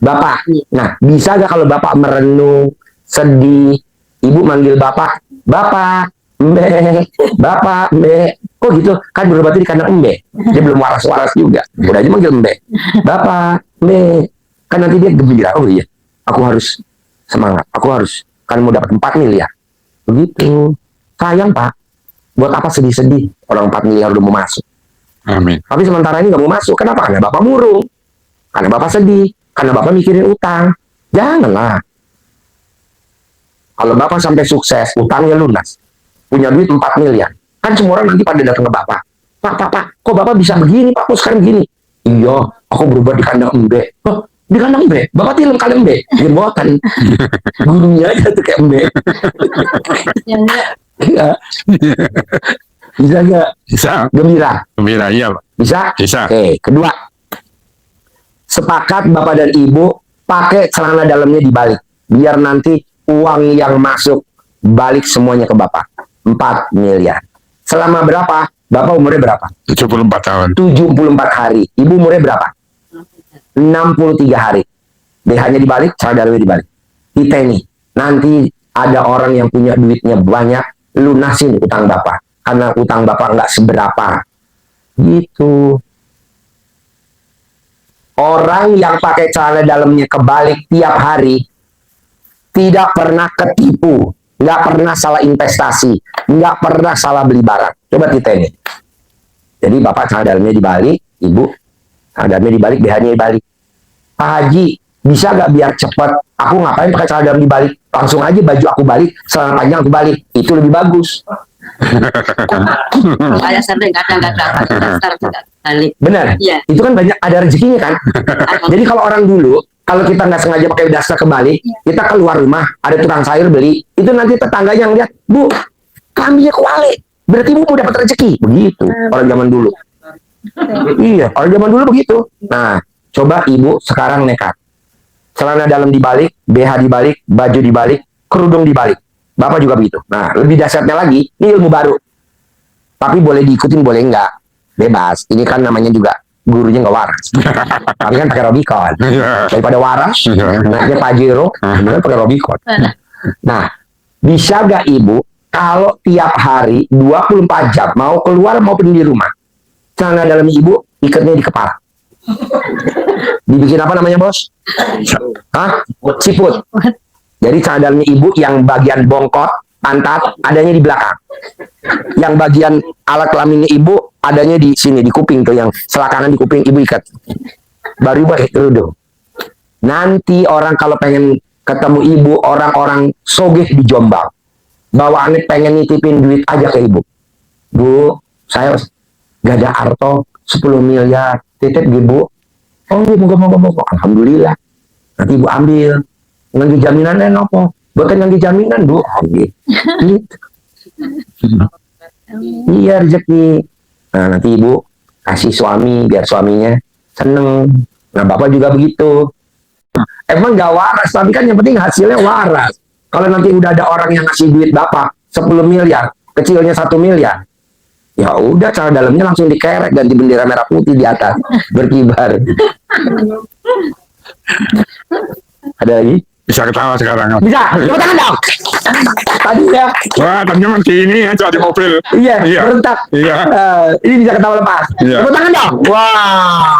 Bapak. Nah, bisa gak kalau bapak merenung, sedih, ibu manggil bapak, bapak, mbe, bapak, mbe. Kok gitu? Kan berobatnya di kandang mbe. Dia belum waras-waras juga. Udah aja manggil mbe. Bapak, mbe. Kan nanti dia gembira. Oh iya, aku harus semangat. Aku harus. Kan mau dapat 4 miliar. Begitu. Sayang Pak. Buat apa sedih-sedih? Orang 4 miliar udah mau masuk. Amin. Tapi sementara ini nggak mau masuk. Kenapa? Karena Bapak murung. Karena Bapak sedih. Karena Bapak mikirin utang. Janganlah. Kalau Bapak sampai sukses, utangnya lunas. Punya duit 4 miliar. Kan semua orang nanti pada datang ke Bapak. Pak, kok Bapak bisa begini? Pak, kok sekarang begini? Iya, aku berubah di kandang embe. Oh, di kandang embe? Bapak tilem kandang embe? Dia buatan. Gurunya aja tuh kayak embe. Yang enggak. Iya. Bisa nggak? Bisa. Gembira. Gembira, iya Pak. Bisa? Bisa. Oke, kedua. Sepakat Bapak dan Ibu pakai celana dalamnya dibalik. Biar nanti uang yang masuk balik semuanya ke Bapak. 4 miliar. Selama berapa? Bapak umurnya berapa? 74 tahun. 74 hari. Ibu umurnya berapa? 63 hari. BH-nya dibalik, celana dalamnya dibalik. Kita ini, nanti ada orang yang punya duitnya banyak, lunasin utang Bapak. Karena utang Bapak nggak seberapa. Gitu. Orang yang pakai celana dalamnya kebalik tiap hari, tidak pernah ketipu, nggak pernah salah investasi, nggak pernah salah beli barang. Coba kita ini. Jadi Bapak celana dalamnya dibalik, Ibu celana dalamnya dibalik, BH-nya dibalik. Pak Haji, bisa nggak biar cepat? Aku ngapain pakai celana dalam dibalik? Langsung aja baju aku balik, celana panjang aku balik. Itu lebih bagus. Saya sering kadang-kadang balik. Benar? Iya. Itu kan banyak ada rezekinya kan? Jadi kalau orang dulu, kalau kita nggak sengaja pakai daster kebalik, kita keluar rumah, ada tukang sayur beli, itu nanti tetangganya yang lihat, Bu, kambingnya kebalik. Berarti Bu mau dapat rezeki. Begitu orang zaman dulu. Iya, kalau zaman dulu begitu. Nah, coba ibu sekarang nekat. Celana dalam dibalik, BH dibalik, baju dibalik, kerudung dibalik. Bapak juga begitu. Nah, lebih dahsyatnya lagi, ini ilmu baru. Tapi boleh diikutin, boleh enggak. Bebas. Ini kan namanya juga gurunya nggak waras. Tapi kan pakai Robicon. Iya. Daripada waras, Iya. naiknya Pajero, kemudian pakai Robicon. Nah, bisa gak ibu kalau tiap hari 24 jam mau keluar maupun di rumah, celana dalam ibu ikatnya di kepala. Dibikin apa namanya, Bos? Hah? Siput. Jadi celana dalamnya ibu yang bagian bongkot, pantat adanya di belakang. Yang bagian alat kelaminnya ibu adanya di sini, di kuping tuh, yang selakangan di kuping ibu ikat. Baru ibu pakai kerudung. Nanti orang kalau pengen ketemu ibu, orang-orang sogeh di Jombang, bawaannya pengen nitipin duit aja ke ibu. Bu, saya gak ada arto 10 miliar, titip ibu. Oh, moga-moga. Alhamdulillah. Nanti ibu ambil. Nganggi jaminannya nopo? Bukan nganggi jaminan, Bu. Oh, gitu. Iya, rezeki. Nah, nanti ibu kasih suami, biar suaminya seneng. Nah, bapak juga begitu. Emang gak waras, tapi kan yang penting hasilnya waras. Kalau nanti udah ada orang yang ngasih duit bapak 10 miliar, kecilnya 1 miliar, ya udah cara dalamnya langsung dikerek, ganti bendera merah putih di atas, berkibar. Ada lagi? Bisa ketawa sekarang. Bisa, tepuk tangan dong. Tadi ya, Wah, tadinya masih ini aja di mobil. iya, Iya. berentak. Iya. Ini bisa ketawa lepas. Iya. Tepuk tangan dong. Wow.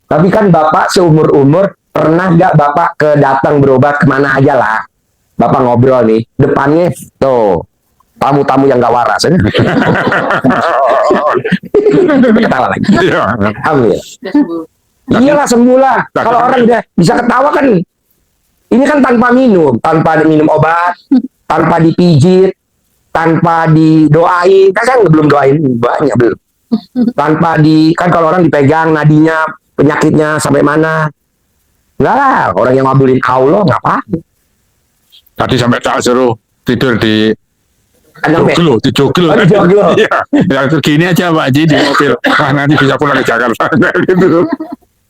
Tapi kan bapak seumur-umur pernah nggak bapak datang berobat kemana aja lah? Bapak ngobrol nih, depannya tuh tamu-tamu yang gak waras. Ketawa lagi. Iya. Alhamdulillah. Iyalah sembuh lah. Kalau orang udah bisa ketawa kan, ini kan tanpa minum obat, tanpa dipijit, tanpa didoain. Kan saya belum doain banyak belum. Tanpa kan kalau orang dipegang nadinya, penyakitnya sampai mana? Enggak lah, orang yang ngabulin Allah ngapain? Tadi sampai tak suruh tidur di Kandang joglo, di joglo. Oh, di joglo. Iya. Ya itu gini aja Pak Haji di mobil. Wah, nanti bisa pulang ke Jakarta. Gitu.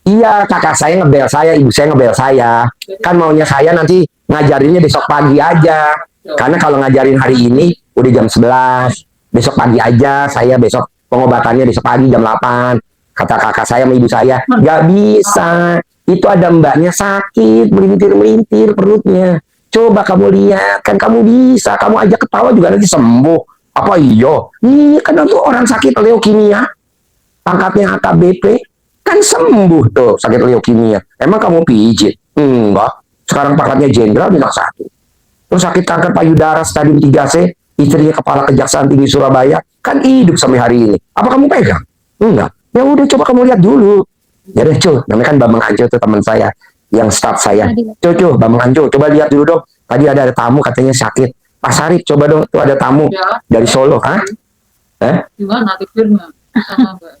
Iya, kakak saya ngebel saya, ibu saya ngebel saya. Kan maunya saya nanti ngajarinnya besok pagi aja. Karena kalau ngajarin hari ini udah jam 11. Besok pagi aja, saya besok pengobatannya besok pagi jam 8. Kata kakak saya sama ibu saya, nggak bisa. Itu ada mbaknya sakit, melintir-melintir perutnya. Coba kamu lihat, kan kamu bisa. Kamu ajak ketawa juga nanti sembuh. Apa iyo? Iya, kan itu orang sakit leukemia. Pangkatnya AKBP. Kan sembuh tuh sakit leukemia. Emang kamu pijit? Enggak. Sekarang pangkatnya jenderal bintang 1. Terus sakit kanker payudara stadium 3C. Istrinya kepala Kejaksaan Tinggi Surabaya. Kan hidup sampai hari ini. Apa kamu pegang? Enggak. Ya udah coba kamu lihat dulu. Ya deh cuy. Namanya kan Bambang Anjo tuh teman saya. Yang staff saya. Cuy, Bambang Anjo, coba lihat dulu dong. Tadi ada tamu katanya sakit. Pak Sarip, coba dong, tuh ada tamu dari Solo, hah? Gimana tidurnya sama Mbak?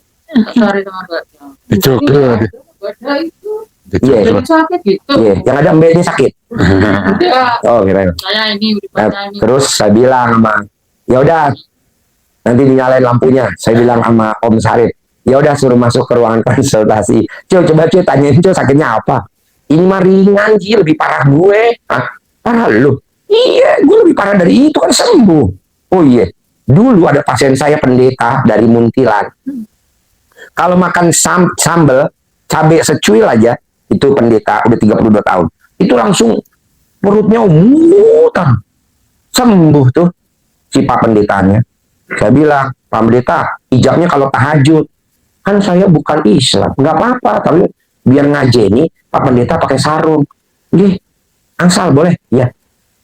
Sari sama Mbak. Di joglo. Ada itu. Iya, Jadi sakit gitu. iya. Yang ada mbaknya sakit. Ya, Oh, kira. saya ini udah Nah, baca ini. terus saya bilang sama, ya udah, nanti dinyalain lampunya. Saya bilang sama Om Sarip, ya udah suruh masuk ke ruangan konsultasi. Cuy, coba cuy tanyain cuy sakitnya apa? Ini mah ringan, Ji, lebih parah gue. Hah? Parah lu? Iya, gue lebih parah dari itu kan sembuh. Oh iya, dulu ada pasien saya pendeta dari Muntilan. Kalau makan sambal, cabai secuil aja, itu pendeta udah 32 tahun. Itu langsung perutnya mutar. Sembuh tuh si Pak Pendetanya. Saya bilang, Pak Pendeta, ijabnya kalau tahajud. Kan saya bukan Islam, nggak apa-apa, tapi biar ngajeni, Pak Pendeta pakai sarung. Gih, angsal boleh? Ya.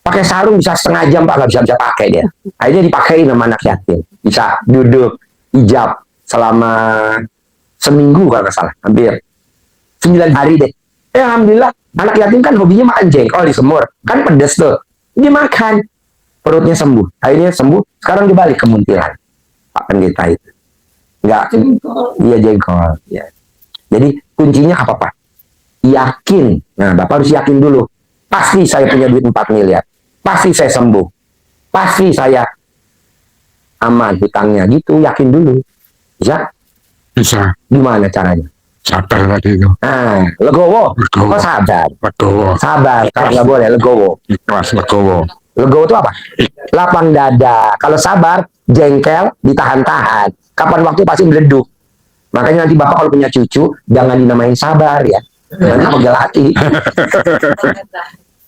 Pakai sarung bisa setengah jam, Pak, nggak bisa pakai dia. Akhirnya dipakai sama anak yatim. Bisa duduk, ijab selama seminggu kalau nggak salah, hampir 9 hari deh. Alhamdulillah, anak yatim kan hobinya makan jengkol di semur. Kan pedes tuh. Dia makan. Perutnya sembuh. Akhirnya sembuh. Sekarang dibalik ke Muntilan. Pak Pendeta itu. Enggak. Iya jengkol. Ya. Jadi kuncinya apa Pak? Yakin. Nah Bapak harus yakin dulu. Pasti saya punya duit 4 miliar. Pasti saya sembuh. Pasti saya aman hutangnya gitu. Yakin dulu. Bisa? Bisa. Gimana caranya? Sabar tadi itu. Legowo. Legowo. Oh, sabar. Legowo. Sabar. Kalau nggak boleh, legowo. Ikhlas legowo. Legowo itu apa? Lapang dada. Kalau sabar, jengkel, ditahan-tahan. Kapan waktu pasti meleduk. Makanya nanti bapak kalau punya cucu, jangan dinamain sabar ya. Nanti pegel hati.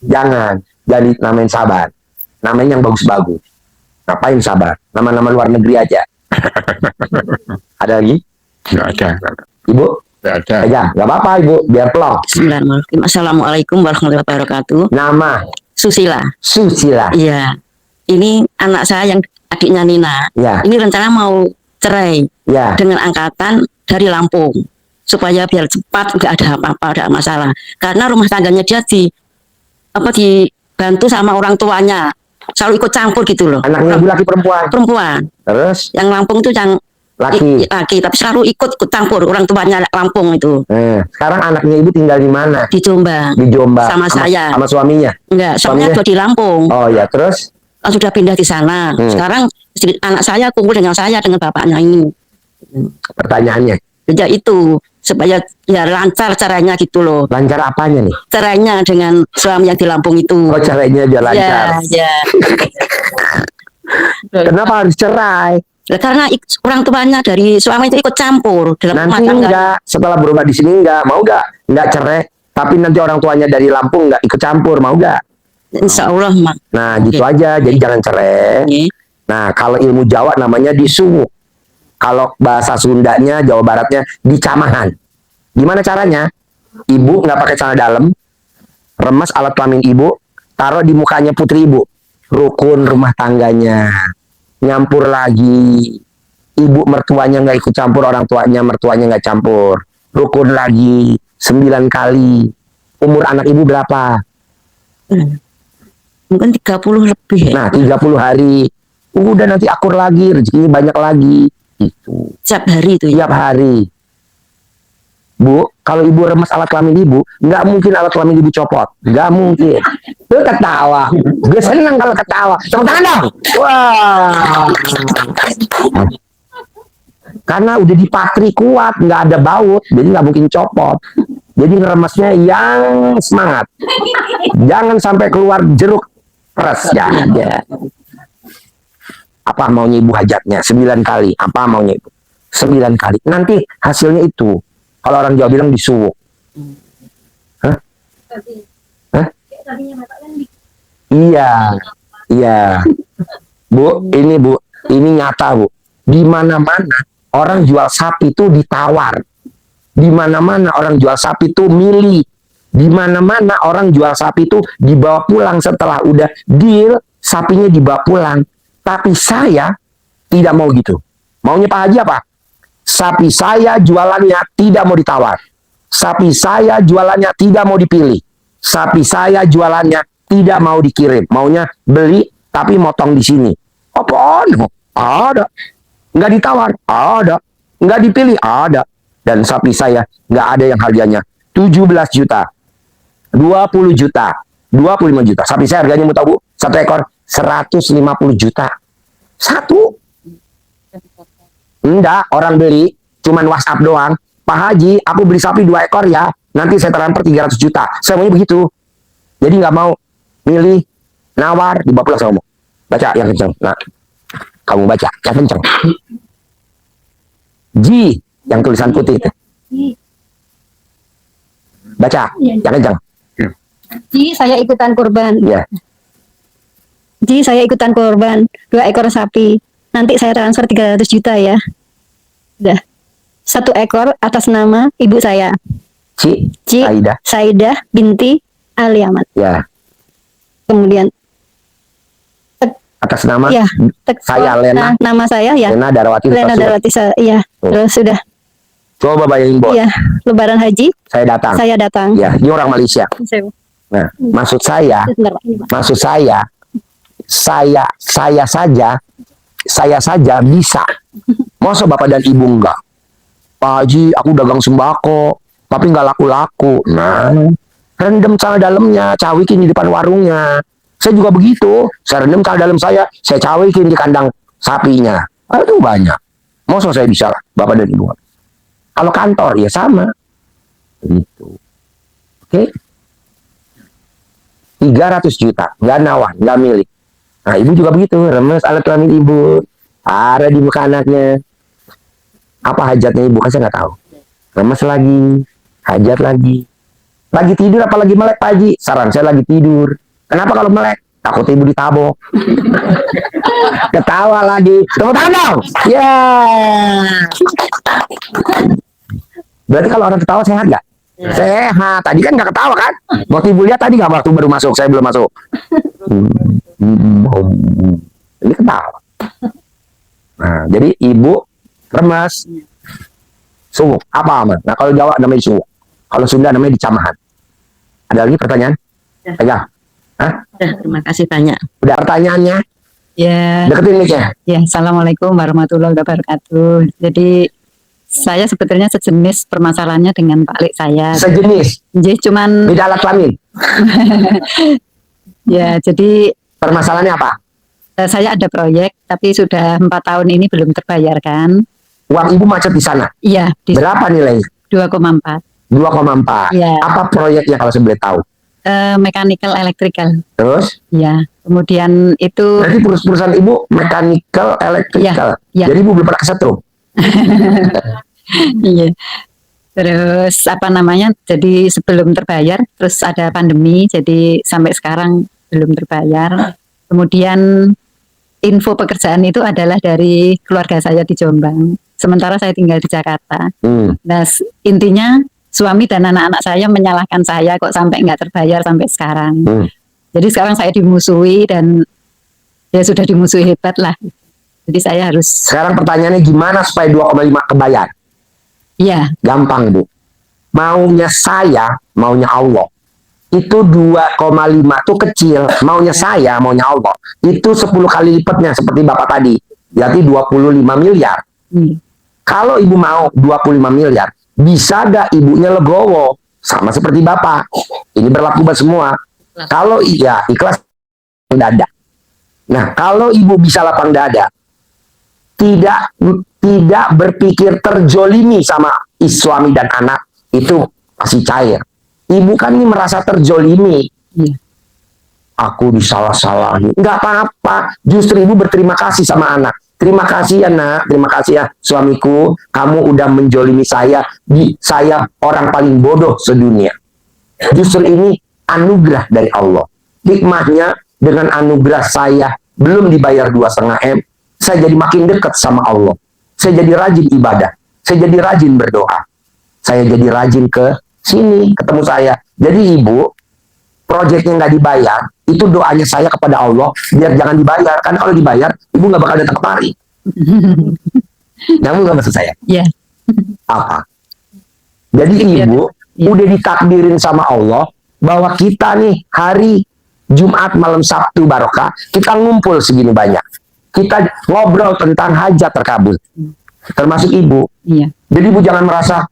Jangan dinamain sabar. Namanya yang bagus-bagus. Ngapain sabar? Nama-nama luar negeri aja. Ada lagi? Nggak ada. Ibu? Nggak ada. Aja, nggak apa-apa ibu, biar plong. Bismillahirrahmanirrahim. Assalamualaikum warahmatullahi wabarakatuh. Nama? Susila. Susila. Iya. Ini anak saya yang adiknya Nina. Ya, Ini rencana mau cerai ya. dengan angkatan dari Lampung supaya biar cepat nggak ada apa-apa, ada masalah. Karena rumah tangganya dia dibantu sama orang tuanya. Selalu ikut campur gitu loh. Anaknya ibu laki perempuan. Perempuan. Terus Yang Lampung itu yang laki. laki, tapi selalu ikut campur orang tuanya Lampung itu. Sekarang anaknya ibu tinggal di mana? Di Jombang. Di Jombang. Sama saya. Sama suaminya. Enggak, suaminya Suaminya? tuh di Lampung. Oh ya, terus Sudah pindah di sana. Sekarang anak saya kumpul dengan saya dengan bapaknya ini. pertanyaannya, Ya itu supaya ya lancar caranya gitu loh. lancar apanya nih? Caranya dengan suami yang di Lampung itu. Oh, caranya biar lancar. Ya. Kenapa harus cerai? Ya, karena orang tuanya dari suami itu ikut campur dalam rumah Nanti tangga. enggak, setelah berubah di sini enggak, mau enggak cerai, tapi nanti orang tuanya dari Lampung enggak ikut campur, mau enggak? Insya Allah mak. Nah, gitu aja, jadi jangan cerai. Oke. Nah, kalau ilmu Jawa namanya disuwuk. Kalau bahasa Sundanya, Jawa Baratnya dicamahan. Gimana caranya? Ibu nggak pakai celana dalam, remas alat kelamin ibu, taruh di mukanya putri ibu. Rukun rumah tangganya. Nyampur lagi. Ibu mertuanya nggak ikut campur, orang tuanya mertuanya nggak campur. Rukun lagi 9 kali. Umur anak ibu berapa? Mungkin 30 lebih ya. Nah, 30 hari. Udah nanti akur lagi, rezekinya banyak lagi. Itu. Setiap hari itu ya. Tiap hari. Bu, kalau ibu remas alat kelamin ibu, nggak mungkin alat kelamin ibu copot. Nggak mungkin. Lu ketawa. Gue seneng kalau ketawa. Tepuk tangan dong. Wah. Karena udah dipatri kuat, nggak ada baut, jadi nggak mungkin copot. Jadi ngeremasnya yang semangat. Jangan sampai keluar jeruk peres. Ya ada. Apa maunya ibu hajatnya? 9 kali. Apa maunya ibu? 9 kali. Nanti hasilnya itu. Kalau orang Jawa bilang disuwuk. Hah? Hah? Iya. Iya. Bu, ini nyata, Bu. Di mana-mana orang jual sapi itu ditawar. Di mana-mana orang jual sapi itu milih. Di mana-mana orang jual sapi itu dibawa pulang setelah udah deal, sapinya dibawa pulang. Tapi saya tidak mau gitu. Maunya Pak Haji apa? Sapi saya jualannya tidak mau ditawar. Sapi saya jualannya tidak mau dipilih. Sapi saya jualannya tidak mau dikirim. Maunya beli tapi motong di sini. Apa? Ada. Nggak ditawar? Ada. Nggak dipilih? Ada. Dan sapi saya nggak ada yang harganya 17 juta. 20 juta. 25 juta. Sapi saya harganya mau tahu, Bu? Satu ekor 150 juta. Satu. Enggak, orang beli cuman WhatsApp doang. Pak Haji, aku beli sapi 2 ekor ya. Nanti saya transfer 300 juta. Saya maunya begitu. Jadi nggak mau milih, nawar, dibawa pulang sama. Baca yang kencang. Nah, kamu baca yang kencang. Ji, yang tulisan putih itu. Baca yang kencang. Ji, saya ikutan kurban. Ya. Ji, saya ikutan kurban 2 ekor sapi. Nanti saya transfer 300 juta ya. Udah. 1 ekor atas nama ibu saya. Ci, Ci Aida. Saidah binti Aliamat. Ya. Kemudian Atas nama ya, saya Lena. nama saya ya. Lena Darawati. Lena Darawati. Iya. Terus sudah. Coba bayangin, Bos. Iya, Lebaran Haji Saya datang. saya datang. Ya, ini orang Malaysia. Nah, maksud saya saja bisa. Masa Bapak dan Ibu enggak? Pak Haji, aku dagang sembako, tapi nggak laku-laku. Nah, rendem celana dalamnya, cawikin di depan warungnya. Saya juga begitu. Saya rendem celana dalam saya cawikin di kandang sapinya. Itu banyak. Masa saya bisa bapak dan ibu? Kalau kantor ya sama. Gitu. Oke. 300 juta, nggak nawan, nggak milik. Nah, ibu juga begitu, remes alat kelamin ibu. Ada di muka anaknya. Apa hajatnya ibu? Kan saya nggak tahu. Remes lagi, hajat lagi. Lagi tidur apalagi melek Pak Haji? Saran saya lagi tidur. Kenapa kalau melek? Takut ibu ditabok. Ketawa lagi. Tepuk tangan dong. Ya. Berarti kalau orang ketawa sehat nggak? Sehat. Tadi kan nggak ketawa kan? Waktu ibu lihat tadi nggak waktu baru masuk? Saya belum masuk. Ini ketawa. Nah, jadi ibu remas. Sungguh. Apa aman? Nah, kalau Jawa namanya sungguh. Kalau Sunda namanya dicamahan. Ada lagi pertanyaan? Pegang. Hah? Terima kasih banyak. Udah pertanyaannya? Ya, Deketin mic-nya. ya, Assalamualaikum warahmatullahi wabarakatuh. Jadi saya sebetulnya sejenis permasalahannya dengan Pak Lik saya. Sejenis. Jadi cuman Beda alat kelamin. ya, jadi Permasalahannya apa? saya ada proyek tapi sudah 4 tahun ini belum terbayarkan. Uang ibu macet di sana. Iya, di Berapa nilainya? 2,4. 2,4. Iya. Apa proyeknya kalau saya boleh tahu? Mechanical electrical. Terus? Ya, kemudian itu Berarti perusahaan ibu mechanical electrical. Iya. Jadi ibu belum pernah kesetrum. iya. Terus apa namanya? Jadi sebelum terbayar, terus ada pandemi, jadi sampai sekarang belum terbayar. Kemudian info pekerjaan itu adalah dari keluarga saya di Jombang. Sementara saya tinggal di Jakarta. Nah, intinya suami dan anak-anak saya menyalahkan saya kok sampai nggak terbayar sampai sekarang. Jadi sekarang saya dimusuhi dan ya sudah dimusuhi hebat lah. Jadi saya harus, Sekarang pertanyaannya gimana supaya 2,5 kebayar? ya, Gampang bu. Maunya saya, maunya Allah. Itu 2,5 tuh kecil. Maunya saya, maunya Allah. Itu 10 kali lipatnya seperti Bapak tadi. Berarti 25 miliar. Kalau ibu mau 25 miliar, bisa gak ibunya legowo? Sama seperti Bapak. Ini berlaku buat semua. Kalau iya, ikhlas dada. Nah, kalau ibu bisa lapang dada, tidak berpikir terjolimi sama suami dan anak, itu pasti cair. Ibu kan ini merasa terjolimi. Iya. Aku disalah-salahi. Nggak apa-apa. Justru ibu berterima kasih sama anak. Terima kasih ya nak, terima kasih ya suamiku, kamu udah menjolimi saya, saya orang paling bodoh sedunia. Justru ini anugerah dari Allah. Hikmahnya dengan anugerah saya belum dibayar 2,5 M, saya jadi makin dekat sama Allah. Saya jadi rajin ibadah, saya jadi rajin berdoa, saya jadi rajin ke sini ketemu saya. Jadi ibu, proyeknya nggak dibayar, itu doanya saya kepada Allah biar jangan dibayar, karena kalau dibayar ibu nggak bakal datang kemari. Namun nggak maksud saya ya, apa? Jadi ibu udah ditakdirin sama Allah bahwa kita nih hari Jumat malam Sabtu barokah kita ngumpul segini banyak, kita ngobrol tentang hajat terkabul, termasuk ibu. iya, Jadi ibu jangan merasa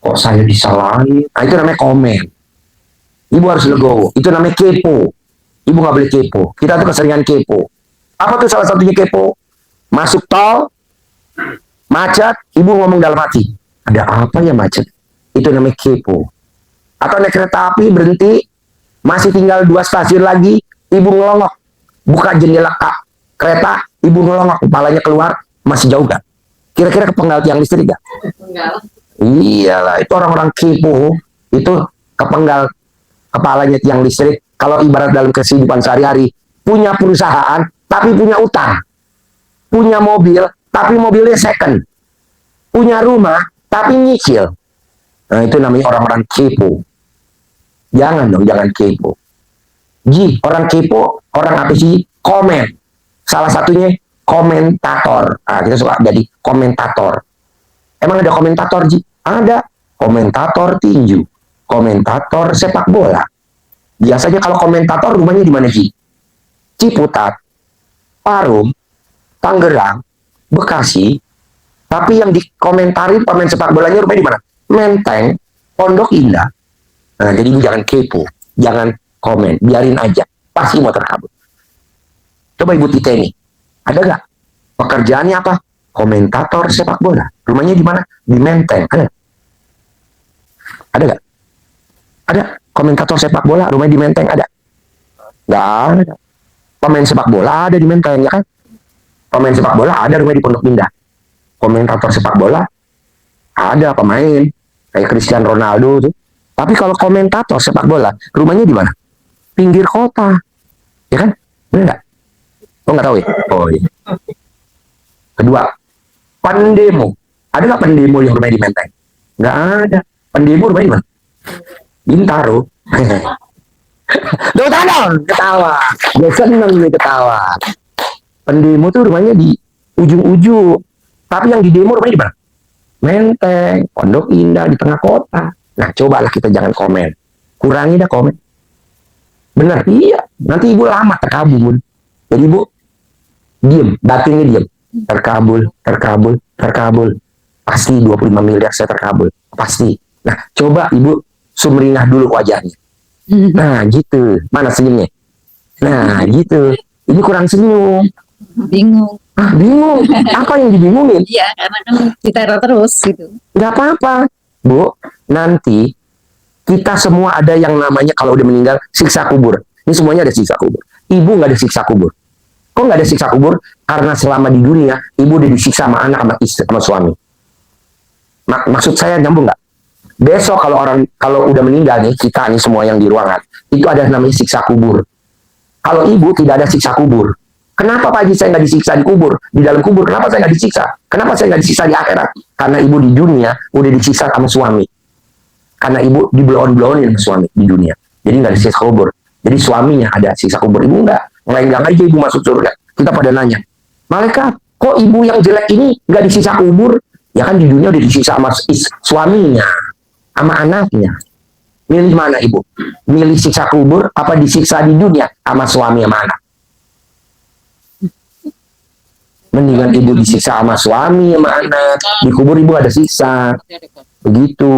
kok saya disalahin. Nah, itu namanya komen. Ibu harus legowo. Itu namanya kepo. Ibu nggak boleh kepo. Kita tuh keseringan kepo. Apa tuh salah satunya kepo? Masuk tol, macet, ibu ngomong dalam hati, ada apa ya macet? Itu namanya kepo. Atau naik kereta api berhenti, masih tinggal 2 stasiun lagi, ibu ngelongok, buka jendela kereta, ibu ngelongok, kepalanya keluar, masih jauh gak? Kira-kira kepenggal tiang listrik gak? Enggak. Iyalah, itu orang-orang kepo, itu kepenggal kepalanya tiang listrik. Kalau ibarat dalam kehidupan sehari-hari, punya perusahaan tapi punya utang, punya mobil tapi mobilnya second, punya rumah tapi nyicil. Nah, itu namanya orang-orang kepo. Jangan dong, jangan kepo. Orang kepo, orang apa sih? Komen. Salah satunya komentator. Nah, kita suka jadi komentator. Emang ada komentator, Ji? Ada. Komentator tinju, komentator sepak bola. Biasanya kalau komentator rumahnya di mana, Ji? Ciputat, Parung, Tangerang, Bekasi. Tapi yang dikomentarin pemain sepak bolanya rumahnya di mana? Menteng, Pondok Indah. Nah, jadi jangan kepo, jangan komen, biarin aja. Pasti mau terkabul. Coba Ibu Tite nih, ada gak? Pekerjaannya apa? komentator sepak bola. Rumahnya di mana? Di Menteng. Ada? Ada nggak? Ada komentator sepak bola rumahnya di Menteng, ada? Nggak ada. Pemain sepak bola ada di Menteng, ya kan? Pemain sepak bola ada rumahnya di Pondok Indah. Komentator sepak bola ada, pemain kayak Cristiano Ronaldo tuh. Tapi kalau komentator sepak bola rumahnya di mana? Pinggir kota, ya kan? Benar nggak? Oh, nggak tahu ya? Oh iya. Kedua, pendemo. Ada nggak pendemo yang rumahnya di Menteng? Nggak ada. Pendemo rumahnya di mana? Bintaro. Tepuk tangan, ketawa. Dia seneng nih ketawa. Pendemo tuh rumahnya di ujung-ujung. Tapi yang di demo rumahnya di mana? Menteng, Pondok Indah, di tengah kota. Nah, cobalah kita jangan komen. Kurangi dah komen. Benar, iya. Nanti ibu lama terkabul. Jadi ibu diem, batinnya diem. Terkabul. Pasti 25 miliar saya terkabul. Pasti. Nah, coba ibu sumringah dulu wajahnya. Nah, gitu. Mana senyumnya? Nah, gitu. Ini kurang senyum. Bingung. Ah, bingung. Apa yang dibingungin? Iya, karena kan diteror terus gitu. Nggak apa-apa, Bu. Nanti kita semua ada yang namanya kalau udah meninggal siksa kubur. Ini semuanya ada siksa kubur. Ibu nggak ada siksa kubur. Kok nggak ada siksa kubur? Karena selama di dunia ibu udah disiksa sama anak, sama istri, sama suami. Maksud saya nyambung nggak? Besok kalau udah meninggal nih, kita nih semua yang di ruangan, itu ada namanya siksa kubur. Kalau ibu tidak ada siksa kubur. Kenapa Pak Haji saya nggak disiksa di kubur? Di dalam kubur, kenapa saya nggak disiksa? Kenapa saya nggak disiksa di akhirat? Karena ibu di dunia udah disiksa sama suami. Karena ibu dibelon-belonin sama suami di dunia. Jadi nggak ada siksa kubur. Jadi suaminya ada siksa kubur. Ibu nggak. Ngelenggang aja ibu masuk surga. Kita pada nanya, malaikat, kok ibu yang jelek ini nggak disiksa kubur? Ya kan di dunia udah disiksa sama suaminya, sama anaknya. Milih mana ibu? Milih siksa kubur apa disiksa di dunia sama suami sama anak? Mendingan ibu disiksa sama suami sama anak. Di kubur ibu ada siksa. Begitu.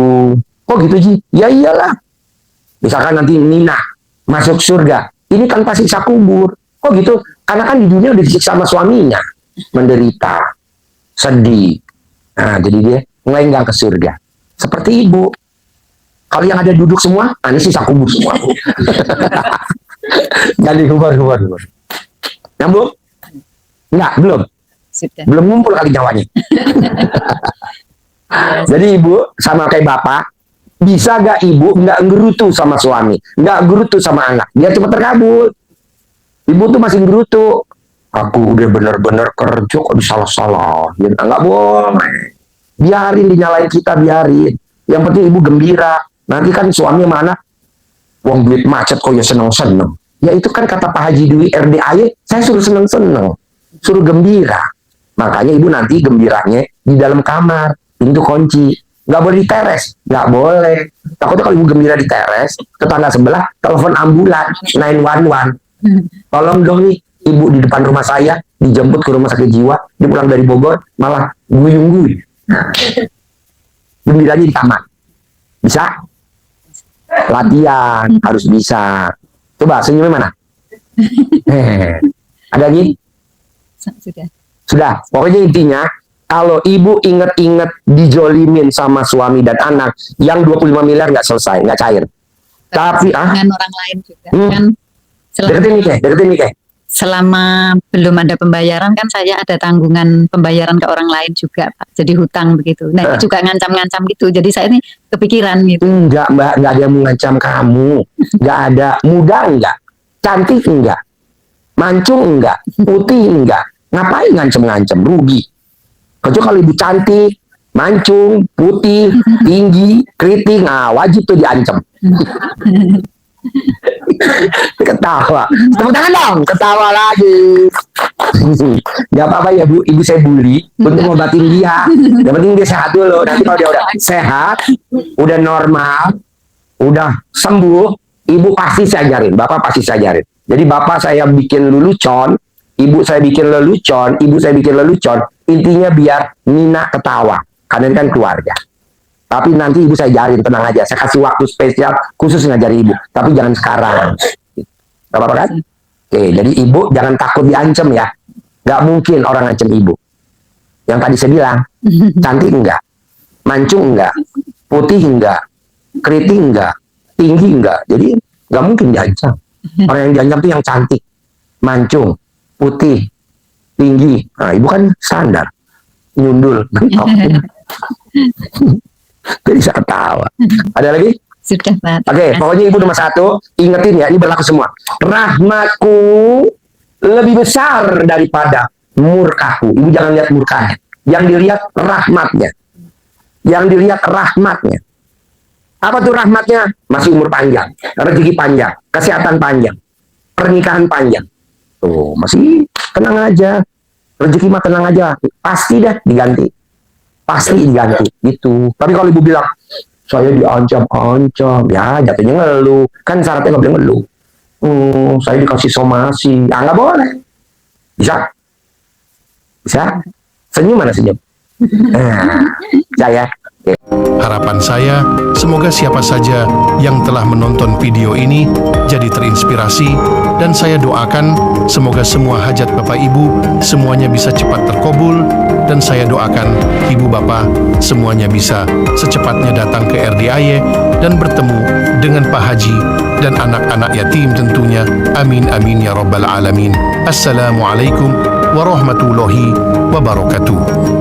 Kok gitu Ji? Ya iyalah. Misalkan nanti Nina masuk surga, ini tanpa siksa kubur. Kok gitu? Karena kan di dunia udah disiksa sama suaminya, menderita, sedih. Nah, jadi dia ngelenggang ke surga. Seperti ibu. Kalau yang ada duduk semua, ini siksa kubur semua. Jadi kubur. Nyambung? Enggak, belum. Sudah. Belum ngumpul kali nyawanya. Jadi ibu sama kayak bapak, bisa gak ibu nggak ngerutu sama suami, nggak ngerutu sama anak, dia cuma terkabul. Ibu tuh masih ngerutu. Aku udah bener-bener kerja kok disalah-salah. Ya, nggak boleh. Biarin dinyalain kita, biarin. Yang penting ibu gembira. Nanti kan suami mana? Wong duit macet kok ya seneng-seneng. Ya itu kan kata Pak Haji Dwi RDAY, saya suruh seneng-seneng, suruh gembira. Makanya ibu nanti gembiranya di dalam kamar, pintu kunci. Nggak boleh di teres, nggak boleh. Takutnya kalau ibu gembira di teres, tetangga sebelah telepon ambulan 911. Tolong dong nih, ibu di depan rumah saya dijemput ke rumah sakit jiwa, dia pulang dari Bogor malah guyung-guyung. Gembiranya di kamar, bisa? Latihan harus bisa. Coba senyumnya mana? Ada lagi? Sudah. Pokoknya intinya, kalau ibu inget-inget dijolimin sama suami dan anak, yang 25 miliar nggak selesai, nggak cair. Tapi dengan orang lain juga kan. Deketin nih kayak. Selama belum ada pembayaran kan saya ada tanggungan pembayaran ke orang lain juga Pak. Jadi hutang begitu. Nah itu juga ngancam-ngancam gitu. Jadi saya ini kepikiran gitu. Enggak Mbak, enggak ada yang mengancam kamu. Enggak ada. Muda enggak, cantik enggak, mancung enggak, putih enggak. Ngapain ngancem-ngancem, rugi. Kecuali kalau ibu cantik, mancung, putih, tinggi, keriting, wajib tuh diancam. Ketawa. Tepuk tangan dong, ketawa lagi. Gak apa-apa ya Bu, ibu saya bully untuk ngobatin dia. Yang penting dia sehat dulu. Nanti kalau dia udah sehat, udah normal, udah sembuh, ibu pasti saya ajarin, bapak pasti saya ajarin. Jadi bapak saya bikin lelucon, ibu saya bikin lelucon, ibu saya bikin lelucon. Intinya biar Nina ketawa, karena ini kan keluarga. Tapi nanti ibu saya ajarin, tenang aja. Saya kasih waktu spesial khusus ngajari ibu. Tapi jangan sekarang. Gak apa-apa kan? Oke, jadi ibu jangan takut diancam ya. Gak mungkin orang ngancam ibu. Yang tadi saya bilang, cantik enggak, mancung enggak, putih enggak, keriting enggak, tinggi enggak. Jadi nggak mungkin diancam. Orang yang diancam itu yang cantik, mancung, putih, tinggi. Nah, ibu kan standar, nyundul, mentok. Jadi saya ketawa. Ada lagi? Sudah, Pak. Oke, pokoknya ibu nomor 1, ingetin ya, ini berlaku semua. Rahmatku lebih besar daripada murkaku. Ibu jangan lihat murkanya. Yang dilihat rahmatnya. Yang dilihat rahmatnya. Apa tuh rahmatnya? Masih umur panjang, rezeki panjang, kesehatan panjang, pernikahan panjang. Tuh, masih tenang aja. Rezeki mah tenang aja. Pasti dah diganti. Pasti diganti. Gitu. Tapi kalau ibu bilang, saya diancam-ancam, ya jatuhnya ngeluh. Kan syaratnya nggak boleh ngeluh. Saya dikasih somasi. Ah, nggak boleh. Bisa? Bisa? Senyum mana senyum? Saya. Harapan saya, semoga siapa saja yang telah menonton video ini jadi terinspirasi, dan saya doakan semoga semua hajat Bapak Ibu semuanya bisa cepat terkabul, dan saya doakan Ibu Bapak semuanya bisa secepatnya datang ke RDIY dan bertemu dengan Pak Haji dan anak-anak yatim tentunya. Amin amin ya rabbal alamin. Assalamualaikum warahmatullahi wabarakatuh.